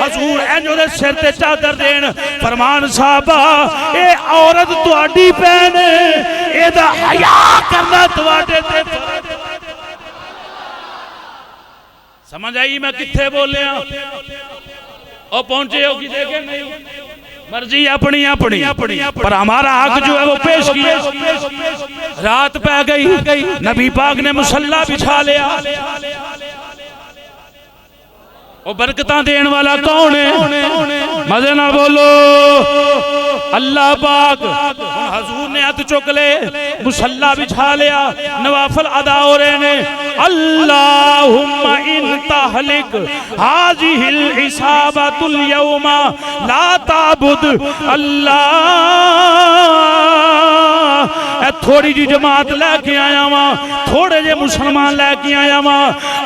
हजूर इंज दे सिर ते चादर देन, फरमान साहबा ए औरत तुहाडी भैन, एदा हया करना तुहाडे ते। समझ आई मैं किथे बोलिया? और पहुंचे हो कि देखे नहीं, मर्जी अपनी अपनी अपनी, पर हमारा हक जो है वो पेश किया। रात पै गई, नबी पाक ने मुसल्ला बिछा लिया। वो बरकतां देने वाला कौन है? मजे ना बोलो, अल्लाह पाक। हजूर ने हथ चुक ले, मुसल्ला बिछा लिया, नवाफल अदा हो रहे ने। अल्लाहुम्मा इन तहलिक हाजिहिल इसाबतुल यौमा ला ताबुद अल्लाह थोड़ी जी जमात लैके आया वा, थोड़े जे मुसलमान लैके आया वा,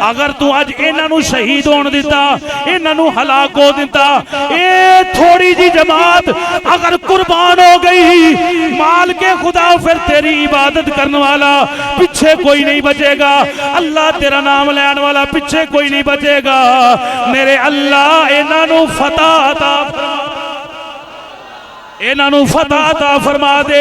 अगर तू अज इन्हां शहीद होने दिता, इन्हां हलाक हो दिता, ये थोड़ी जी जमात अगर कुर्बान हो गई माल के खुदा, फिर तेरी इबादत करने वाला पीछे कोई नहीं बचेगा, अल्लाह तेरा नाम लैन वाला पीछे कोई नहीं बचेगा। मेरे अल्लाह इन्हां फतह अता इन्हों फतह अता फरमा दे।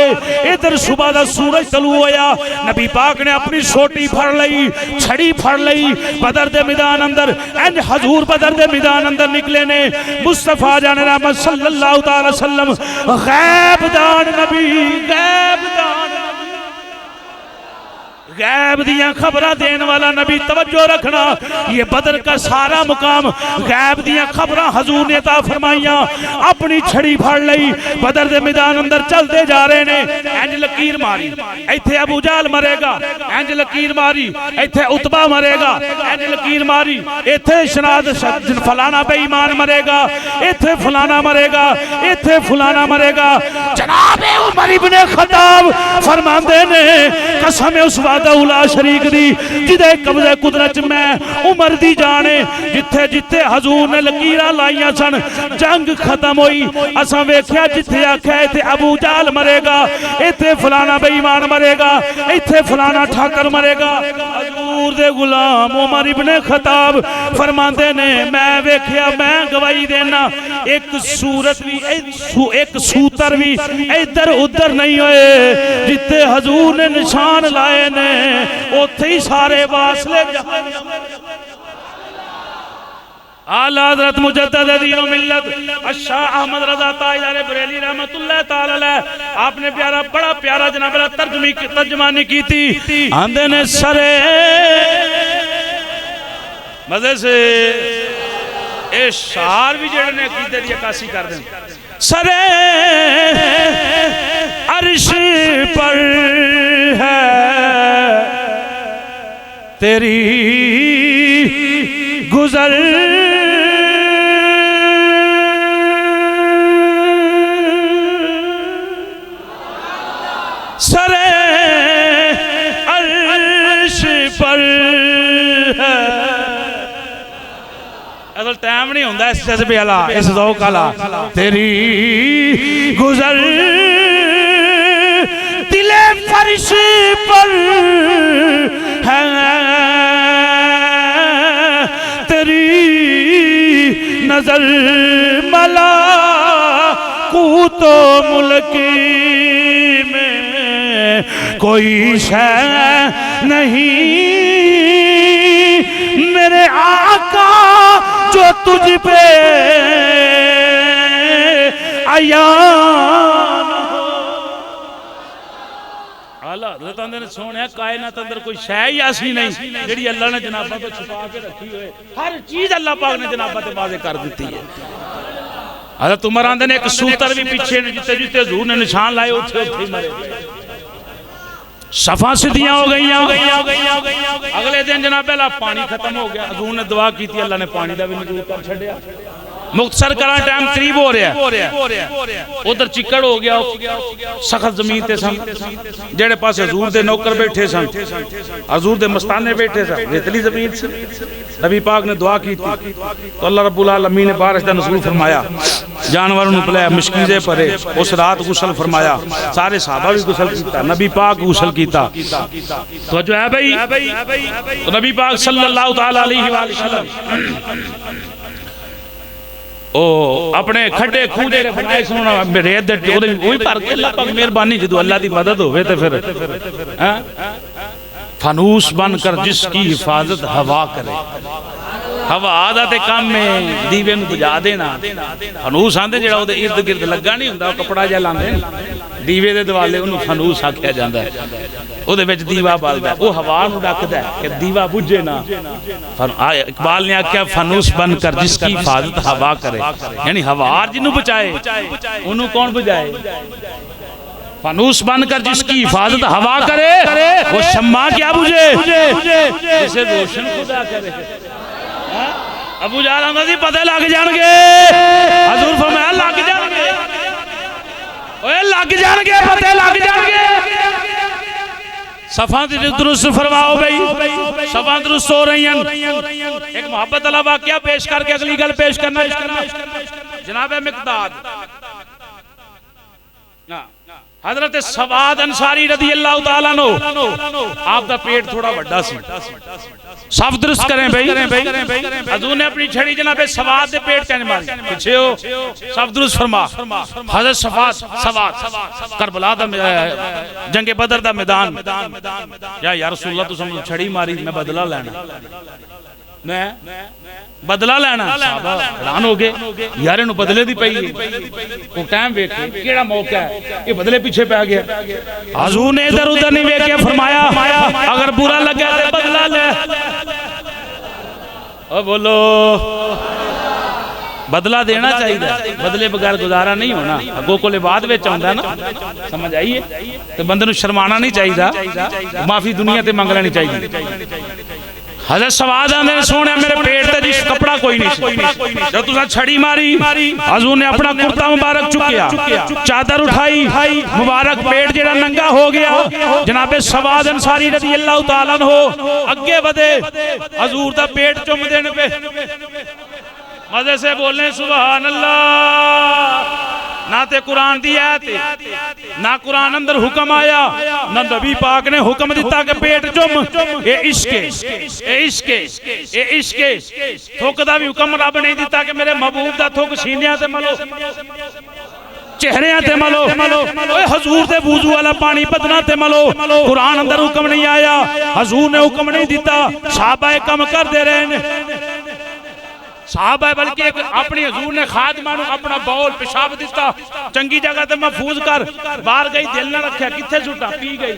इधर सुबह का सूरज तलू होया, नबी पाक ने अपनी सोटी फड़ लई, छड़ी फड़ लई, बदर दे मैदान अंदर इंज हजूर बदर दे मैदान अंदर निकले ने। मुस्तफा जान रहमत सल्लल्लाहु अलैहि वसल्लम गैबदान नबी, गैबदान गैब दियां खबरां देने वाला नबी। तवज्जो रखना, ये बदर का सारा मुकाम गैब दियां खबरां हजूर ने अता फरमाइयां। अपनी छड़ी फड़ लई, बदर दे मैदान अंदर चलते जा रहे ने, इंज लकीर मारी इत्थे अबू जहल मरेगा, इंज लकीर मारी इत्थे उतबा मरेगा, इंज लकीर मारी इत्थे शनाद फलाना बेईमान मरेगा, इत्थे फलाना मरेगा, इत्थे फलाना मरेगा। जनाब उमर इब्ने खत्ताब फरमांदे ने कसम उस उला शरीक दी जिदे कब्जे कुदरत में उमर दी जाने, जिथे जिथे हजूर ने लकीरां लाइयां सन जंग खत्म हुई। असां वेख्या जिथे आख्या इत्थे अबू जहल मरेगा, इत्थे फलाना बेईमान मरेगा, इत्थे फलाना ठाकर मरेगा। हजूर दे गुलाम उमर इब्ने खत्ताब फरमांदे ने मैं वेख्या, मैं गवाही देना, एक सूरत भी एक सूतर भी इधर उधर नहीं होए जिथे हजूर ने निशान लाए ने, उथे ही सारे वासले आला हज़रत मुजद्दिद दीन व मिल्लत शाह अहमद रज़ा ताजदार बरेली रहमतुल्लाह तआला अलैह, आपने प्यारा बड़ा प्यारा जनाब तर्जमानी की थी। आंदे ने सरे मजे से ए शार भी जेड़े ने अकीदे दी अकासी कर दें। सरे अर्श पर है तेरी गुजर, सरे अर्श पर है। असल टाइम नहीं होता इस जज्बे वाला, इस ज़ौक़ वाला। तेरी गुजर दिले फर्श पर है, तेरी नजर मला कूतो मुल्की में कोई शय नहीं मेरे आका जो तुझ पे आयान। सोने कायनात अंदर कोई शै ही ऐसी नहीं जिहड़ी अल्लाह ने जनाबा तो छुपा के रखी होए, हर चीज अल्लाह पाक ने जनाबा ते वाज़े कर दी है। हज़रत उमर आंदे ने एक सूतर भी पीछे जिते जिते हजूर ने निशान लाए उथे उथे ही मरे। सफा सिद्धियां हो गई। अगले दिन जनाब अल्लाह पानी खत्म हो गया, हजूर ने दुआ की, अल्लाह ने पानी का भी नजूर कर छड्या। मुख्तसर करा टाइम करीब हो रहा, उधर चिकड़ हो गया, सख्त जमीन ते सन, जेड़े पास हजूर दे नौकर बैठे सन, हजूर दे मस्ताने बैठे सन, रेतली जमीन से। नबी पाक ने दुआ की तो अल्लाह रब्बुल आलमीन ने बारिश का नज़ूल फरमाया, जानवरों ने पिलाया, मुश्किलें परे। उस रात गुसल फरमाया, सारे सहाबा भी गुसल किया, नबी पाक गुसल किया। तो जो है भाई तो नबी पाक सल्लल्लाहु तआला अलैहि वसल्लम ओ अपने खड्डे खूडे बनाए सुना रेत दे टोरे वही भर के अल्लाह पाक मेहरबानी जदों अल्लाह दी मदद होवे ते फिर फनूस बनकर जिसकी हिफाजत हवा करे। हवा दा ते काम में दीवे नूं बुझा देना। फनूस आंदे जेड़ा ओदे इर्द गिर्द लगा नहीं हुंदा, कपड़ा जिहा लांदे दीवे दे दिवाले ओनूं फनूस आख्या जांदा है। ओदे विच दीवा बलदा, ओ हवा नूं ढकदा है कि दीवा बुझे ना। इकबाल ने आख्या फनूस बनकर जिसकी हिफाजत हवा करे, यानी हवा जिन्नू बचाए ओनू कौन बुझाए। फानूस बनकर जिसकी हिफाजत हवा करे वो शम्मा क्या बुझे जिसे रोशन खुदा करे। अबू जाल नदी पते लग जाएंगे, हजूर फरमाया लग जाएंगे, ओए लग जाएंगे, पते लग जाएंगे। सफा दुरुस्त फरमाओ भाई, सफा दुरुस्त हो रही हैं। एक मोहब्बत वाला वाकया पेश करके अगली गल पेश करना जनाब मिकदाद हजरत सवाद अंसारी रदी अल्लाह तआला नो आपका पेट थोड़ा बड़ा सी, सब दुरुस्त करें भाई। हजूर ने अपनी छड़ी जनाब सवाद दे पेट च मारी, पीछे हो सब दुरुस्त फरमा। हजरत सवाद करबला दा जंगे बदर दा मैदान, या रसूलुल्लाह तुम छड़ी मारी, मैं बदला लेना, मैं बदला लेना। साहबा हैरान हो गए, यार इन्हू बदले दी पई वो टाइम वेखे केड़ा मौका है, ये बदले पीछे पै गया। हजूर ने इधर उधर नहीं वेखे, फरमाया अगर बुरा लगा तो बदला ले। ओ बोलो, बदला देना चाहिए, बदले बगैर गुजारा नहीं होना। अगो को बाद विच आउंदा ना, समझ आइए, तो बंदे नूं शर्माना नहीं चाहिए, माफी दुनिया ते मंग लेनी चाहिए। हजरत सवाद आंदे सोने मेरे पेट ते जिस कपड़ा कोई नहीं, जब तुसा छड़ी मारी हजूर ने अपना कुर्ता मुबारक चुकिया, चादर उठाई, मुबारक पेट जेड़ा नंगा हो गया। जनाबे सवाद अंसारी रज़ी अल्लाह तआला अन्हु अगे बढ़े, हजूर दा पेट चुम देने पे मजे से बोलने सुभान अल्लाह। ना ते कुरान दी आयत, ना कुरान अंदर हुक्म आया, ना नबी पाक ने हुक्म दिता कि पेट चुम। ये इश्के थुक दा भी हुक्म रब नहीं दिता कि मेरे महबूब दा थुक सीनिया ते मलो, चेहरे ते मलो, ओए हजूर दे वुजू वाला पानी बदना ते मलो। कुरान अंदर हुक्म नहीं आया, हजूर ने हुक्म नहीं दिता, सहाबा कम कर दे रहे हैं। साहबा बल्कि एक अपनी हजूर ने खादिमा नूं अपना बौल पेशाब दिता, चंगी जगह ते महफूज कर, बाहर गई दिल ना रखा, किथे सुटा, पी गई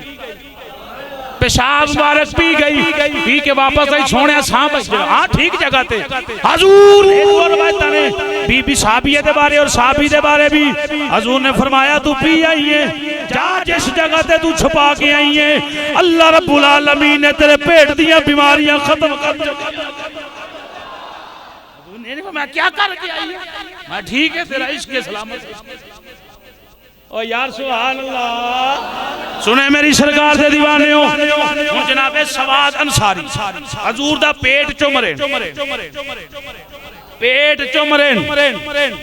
पेशाब मुबारक, पी गई, पी के वापस आई, सोने सांप हाँ ठीक जगह ते। हजूर ने दो रवायतां ने बीबी साबिया दे बारे और साबी दे बारे भी हजूर ने फरमाया तू पी आई है, जा जिस जगह ते तू छुपा के आई है, अल्लाह रब्बुल आलमीन ने तेरे पेट दियां बीमारियां खत्म कर दी। मैं क्या करके आई है, मैं ठीक है, तेरा इश्क सलामत। ओ यार सुभान अल्लाह, सुने मेरी सरकार दे दीवाने हो। जनाबे सवाद अंसारी हजूर दा पेट चुम रहे, पेट चुम रहे,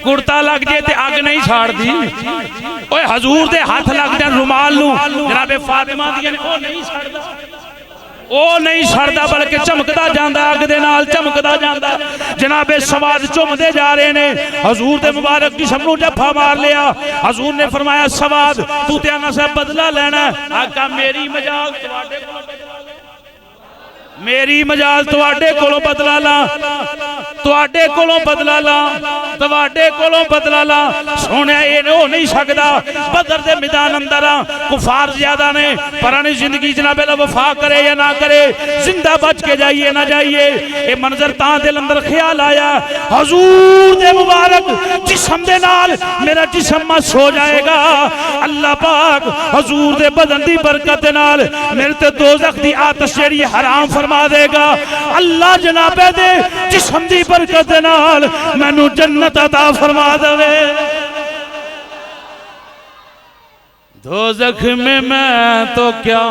कुर्ता लग जाए ते अग नहीं छाड़ दी। ओए हजूर दे हाथ लग जाए रुमाल नूं, जनाबे फातिमा दी ने ओ नहीं छाड़दा, ओ नहीं सड़दा बल्कि चमकदा जांदा, अग दे नाल चमकदा जांदा। जनाबे सवाद चुमदे जा रहे ने, हजूर दे मुबारक जिस्म नूं जफा मार लिया। हजूर ने फरमाया सवाद तू ते आना सा बदला लेना। आका मेरी मजाल तुहाडे कोलों मेरी मजाल तुहाडे कोलों बदला ला, तुहाडे कोलों बदला ला, तुहाडे कोलों बदला ला। सोने ये हो नहीं सकदा, बदर दे मैदान अंदर कुफार ज्यादा ने, पर जिंदगी जनाबे ला वफा करे या ना करे, जिंदा बच के जाइए ना जाइए। ये मंजर तां दिल अंदर ख्याल आया, हजूर दे मुबारक जिस्म दे नाल मेरा जिस्म मस हो जाएगा। अल्लाह पाक हजूर दे बदन दी बरकत दे नाल मेरे ते दोज़ख दी आतिश जेहड़ी हराम फरमा देगा। अल्लाह जनाबे दे जिस्म दी बरकत दे नाल मैनू जन्नत अता फरमा देवे। दोज़ख में मैं तो क्या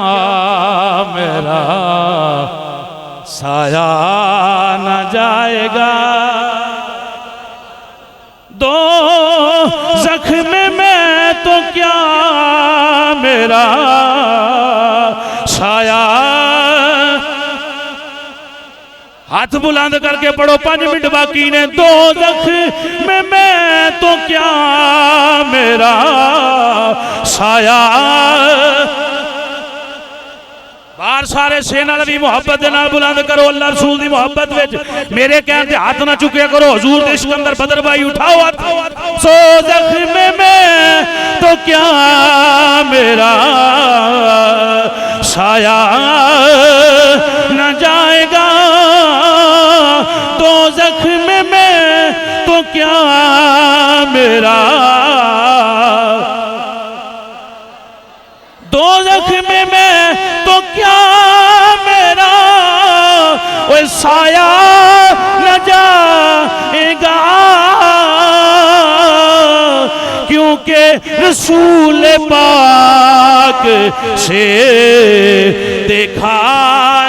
मेरा साया न जाएगा, दोज़ख में मैं तो क्या मेरा साया। हाथ बुलंद करके पढ़ो, 5 मिनट बाकी ने। दोज़ख में मैं तो क्या मेरा साया। बाहर सारे सेना भी मोहब्बत दे नाल बुलंद करो, अल्लाह रसूल दी मोहब्बत विच मेरे कहने ते हाथ ना चुकिया करो। हजूर दे सिकंदर बदर भाई उठाओ हाथ। दोज़ख में मैं तो क्या मेरा साया न जाएगा, दोज़ख में मैं तो क्या मेरा दोज़ख में मैं तो क्या मेरा वो साया न जाएगा, क्योंकि रसूल पाक से देखा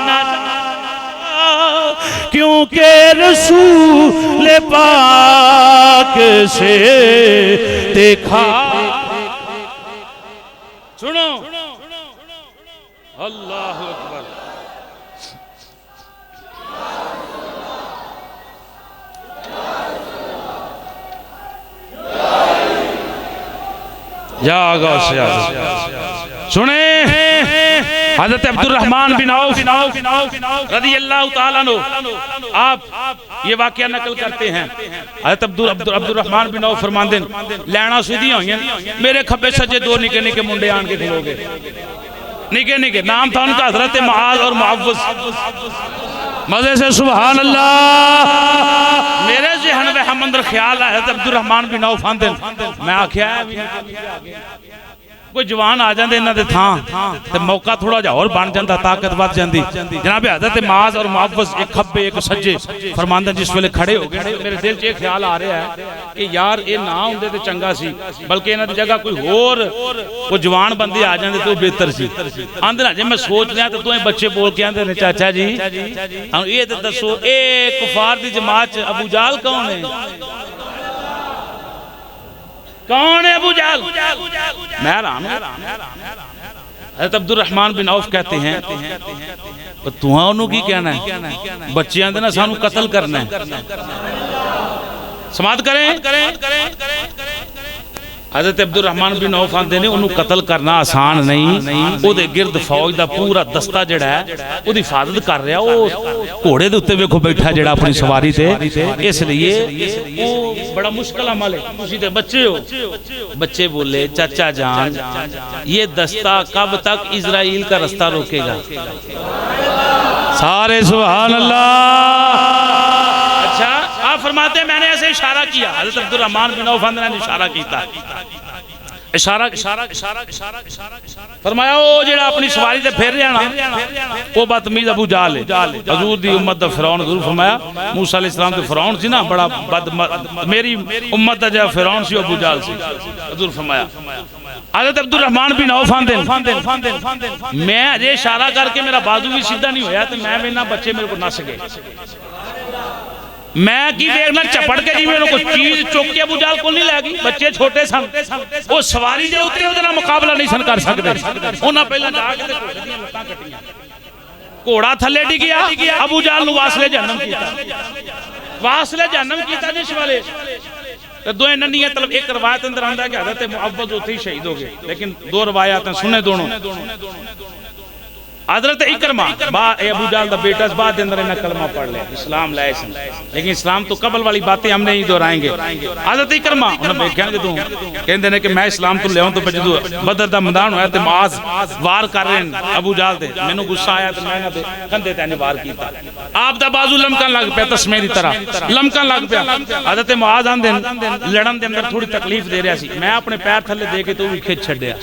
न, क्योंकि रसूल पाक से देखा। सुनो अल्लाह अकबर। सुने हज़रत अब्दुर्रहमान बिन औफ रज़ी अल्लाह ताला अन्हु, आप ये वाक़या नकल करते हैं। हज़रत अब्दुर्रहमान बिन औफ फरमांदे लैना सीधियां हुई, मेरे खब्बे सज्जे दो निके निके मुंडे आन के खलो गए, निके निके। नाम था उनका हज़रत मुआज़ और मुअव्वज़। मजे से सुभान अल्लाह। मेरे ज़हन में हम अंदर ख्याल आया अब्दुर्रहमान बिन औफ आंदे, मैं आख्या कोई जवान आ जाते इन्हां दे थां ते मौका थोड़ा जिहा होर बन जांदा, ताकत वध जांदी। जनाब हज़रत मुआज़ और मुअव्वज़ एक खब्बे एक सज्जे फरमांदे जिस वेले खड़े हो गए, मेरे दिल च ये ख्याल आ रहा है कि यार ये ना होंदे ते चंगा सी, बल्कि इन्हां दी जगह कोई होर कोई जवान बंदे आ जांदे तो बेहतर सी। आंदे ना जे मैं सोच लिया तो तुएं बच्चे बोल के आंदे ने चाचा जी ये तो दसो ए कुफार दी जमात च अबू जाल कौन है? कौन है अबू जाल? मैं हैरान हूं। हज़रत अब्दुर्रहमान बिन औफ कहते हैं तुहां की कहना है? बच्चियां दे ना सानू कत्ल करना है। समात करें। हज़रत अब्दुर्रहमान बिन औफ आंदे ने उन्होंने कत्ल करना आसान नहीं, ओदे गिरद फौज दा पूरा दस्ता जिहड़ा है ओदी हिफाजत कर रहा। वो घोड़े दे उत्ते वेखो बैठा जिहड़ा अपनी सवारी ते, इसलिए वो बड़ा मुश्किल अमल है। तुसीं ते बच्चे हो। बच्चे बोले चाचा जान ये दस्ता कब तक इजराइल का रास्ता रोकेगा? सारे सुभान अल्लाह। अच्छा आप फरमाते हैं मैंने ऐसे इशारा किया। हज़रत अब्दुर्रहमान बिन औफ ने इशारा किया, इशारा फरमाया वो जेड़ा अपनी सवारी ते फिर रहा ना वो बदतमीज अबू जाल है। हजूर दी उम्मत दा फिरौन। हजूर फरमाया मूसा अलैहिस्सलाम ते फिरौन सी ना बड़ा मेरी उम्मत दा जो फिरौन सी अबू जाल सी। हजूर फरमाया हज़रत अब्दुर्रहमान बिन औफ आंदे मैं अजे इशारा करके मेरा बाजू भी सीधा नहीं होया तो मैं मेरे बच्चे मेरे को नस गए। मैं की देखना चपड़ के जी मेरे को चीज चुक के अबू जाल को नहीं लैगी। बच्चे छोटे सन, वो सवारी दे उत्ते उहदे नाल मुकाबला नहीं सन कर सकदे। उन्हां पहला जाके ते घोड़े दी लत्तां कट्टियां, घोड़ा थल्ले डिग्या, अबू जाल नु वासले जहन्नम कीता। वासले जहन्नम कीता जिस वाले ते दो नन्नियां तलब। एक रवायत अंदर आंदा है कि हज़रत मुअव्वज़ उत्थे ही शहीद हो गए, लेकिन दो रवायत सुने दोनों। हज़रत इकरमा अबू जाल दा बेटा बाद के अंदर इन्हें कलमा पढ़ लिया, इस्लाम लाए सन, लेकिन इस्लाम तो कबल वाली बातें हम नहीं दोहराएंगे। हज़रत इकरमा उन्हें देखा कि तू कहते हैं कि मैं इस्लाम तो लिया तो जो बदर का मैदान होया तो मुआज़ वार कर रहे हैं अबू जाल ते, मैनू गुस्सा आया तो मैं कंधे ते वार किया। आप दा बाजू लमकन लग पिया, तस्मे की तरह लमकन लग पिया। हज़रत मुआज़ आंदे लड़न के अंदर थोड़ी तकलीफ दे रहा सी, मैं अपने पैर थले दे के तो भी खिच छड्डिया।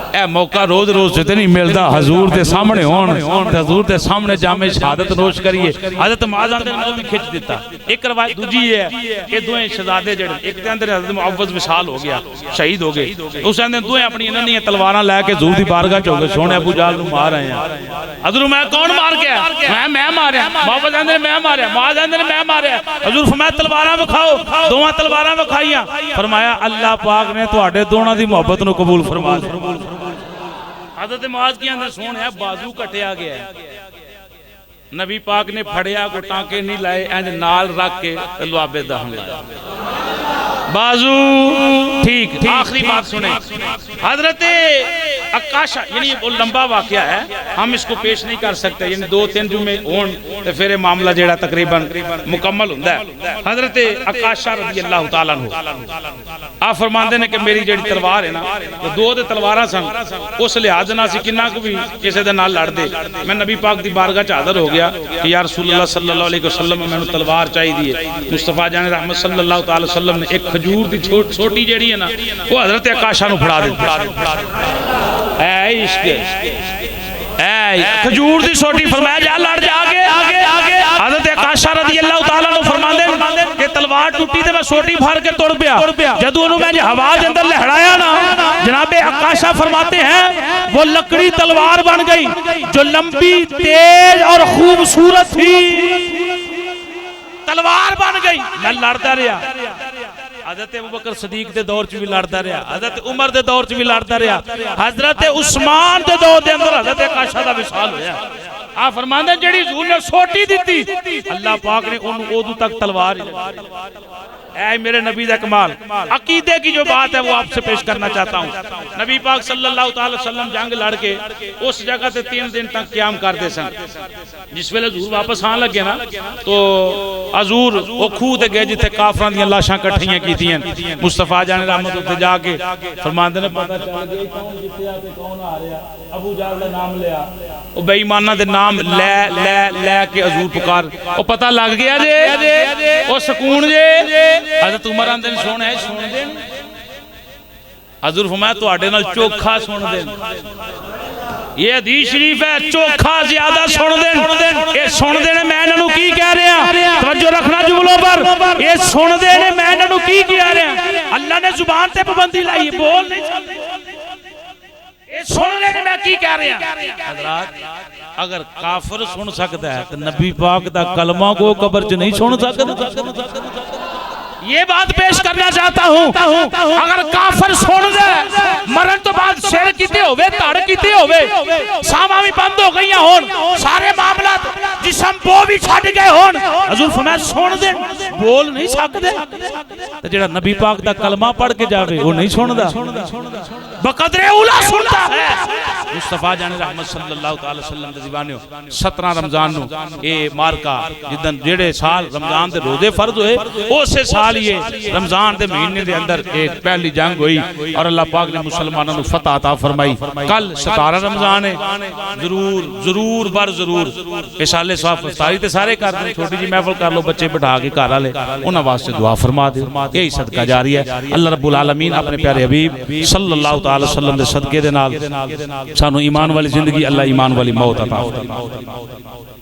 ए मौका रोज रोज से नहीं मिलता। हजूर के सामने होन, हजूर के सामने जामे शहादत नोश करिए। हज़रत मुआज़ आंदे ने भी खिच दिता। एक रवायत दूजी है कि दोए शहजादे जेड़े एक दे अंदर हज़रत मुअव्वज़ विशाल हो गया, शहीद हो गए। उस अंदर दोए अपनी इन्हां तलवारां लैके हजूर दी बारगाह च हो गए, सोने अबू जाल नूं मार आए हैं। हजूर मैं कौन मार गया? मैं मारिया। मुअव्वज़ आंदे मैं मारिया, मुआज़ आंदे मैं मारिया। हजूर फरमाया तलवारां विखाओ, दोवां तलवारां विखाईयां। फरमाया अल्लाह पाक ने तुहाडे दोनां दी मोहब्बत नूं कबूल फरमा लिया। हज़रत मुआज़ के अंदर सोने बाजू कटिया गया, नबी पाक ने फड़िया को टांके नहीं लाए, इंज नाल रख के लुआबे दहन लाया बाजू। ठीक आखिरी बात सुने, हज़रत अकाशा यानी वो लंबा वाकया है, हम इसको पेश नहीं कर सकते, यानी 2-3 जुमे होन ते फिर मामला जेड़ा तकरीबन मुकम्मल हुंदा है। हजरत अकाशा रज़ी अल्लाह तआला अन्हु आप फरमांदे ने कि मेरी जेड़ी तलवार है ना, तो 2 दे तलवारां सन, उस लिहाज नाल सी किन्ना को भी किसी दे नाल लड़दे। मैं नबी पाक दी बारगाह च हाज़र हो गया कि या रसूलुल्लाह सल्लल्लाहु अलैहि वसल्लम मैनू तलवार चाहिदी है। मुस्तफा जान रहमत सल्लल्लाहु तआला वसल्लम ने एक खजूर दी छोटी जेड़ी है ना, वो हजरत अकाशा नू फड़ा दी। ऐ इश्क ऐ खजूर दी छोटी, फरमाया जा लड़ जा आगे आगे आगे। हजरत अकाशा रज़ी अल्लाह तआला ने फरमांदे कि तलवार टूटी ते मैं सोटी भर के तुर पिया। जदों उन्होंने मैं हवा के अंदर लहराया ना, जनाबे अकाशा फरमाते हैं वो लकड़ी तलवार बन गई जो लंबी तेज और खूबसूरत थी, तलवार बन गई। मैं लड़ता रहा, हजरत अबू बकर सदीक के दौर च भी लड़ता रहा, हजरत उमर के दौर च भी लड़ता रहा, हजरत उस्मान के दौर के अंदर हजरत अकाशा का विशाल होया। आ फरमांदे जेड़ी हुजूर ने सोटी दी, अल्लाह पाक ने उन्होंने उदू तक तलवार। ऐ मेरे नबी दा कमाल। अकीदे की जो बात है वो आपसे पेश करना चाहता हूँ। नबी पाक सल्लल्लाहु अलैहि वसल्लम जंग लड़ के उस जगह से 3 दिन तक क्याम करते सन। जिस वेले हजूर वापस आन लगे ना, तो हजूर वो खूह ते गए जिथे काफरां दी लाशां कट्ठियां कीतियां। मुस्तफा जान रहमत उत्ते जाके फरमांदे ने पता चल गया कौन जित्या ते कौन हारिया। अबू जहल दा नाम लिया, ओ बेईमानां दे नाम ले ले ले के हजूर पुकार, ओ पता लग गया जे ओ सुकून जे। हजरत उमर आंदे सुन है सुन दे, हजूर फरमाया तुहाडे नाल चोखा सुन दे। ये हदीस शरीफ है, चोखा ज्यादा सुन दे। ये सुन दे ने मैं इन्हां नू की कह रहा, तवज्जो रखना जुमलों पर। ये सुन दे ने मैं इन्हां नू की कह रहा, अल्लाह ने जुबान ते पाबंदी लाई है, बोल नहीं सकते। ये सुन ले ने मैं की कह रहा। हजरात अगर काफिर सुन सकता है तो नबी पाक दा कलमा को कब्र च नहीं सुन सकता। ये बात पेश करना चाहता हूं, अगर काफिर सुन दे मरण तो बाद शेर कीते होवे, धड़ कीते होवे, सामा भी बंद हो गई होन, सारे मामला जिसम वो भी छड़ गए होन, हजूर फरमाया सुन दे, बोल नहीं सकते। तो जेड़ा नबी पाक दा कलमा पढ़ के जावे वो नहीं सुनदा, बकदरे उला सुनदा है। मुस्तफा जान रहमत सल्लल्लाहु अलैहि वसल्लम दे दीवाने 17 रमजान नु ए मारका जिदन जेड़े साल रमजान दे रोजे फर्ज होए, उसे साल ये रमजान दे महीने दे अंदर एक पहली जंग हुई और अल्लाह पाक ने मुसलमानों को फतह अता फरमाई। कल 17 रमजान है, जरूर जरूर बर जरूर इसाले साफ इफ्तारी ते सारे कर दे, छोटी जी महफिल कर लो, बच्चे बिठा के घर वाले उन्हां वास्ते दुआ फरमा दे, यही सदका जारी है। अल्लाह रब्बुल आलमीन अपने प्यारे हबीब सल्लल्लाहु अलैहि वसल्लम दे सदके दे नाल सानू ईमान वाली जिंदगी, अल्लाह ईमान वाली मौत अता फरमाए।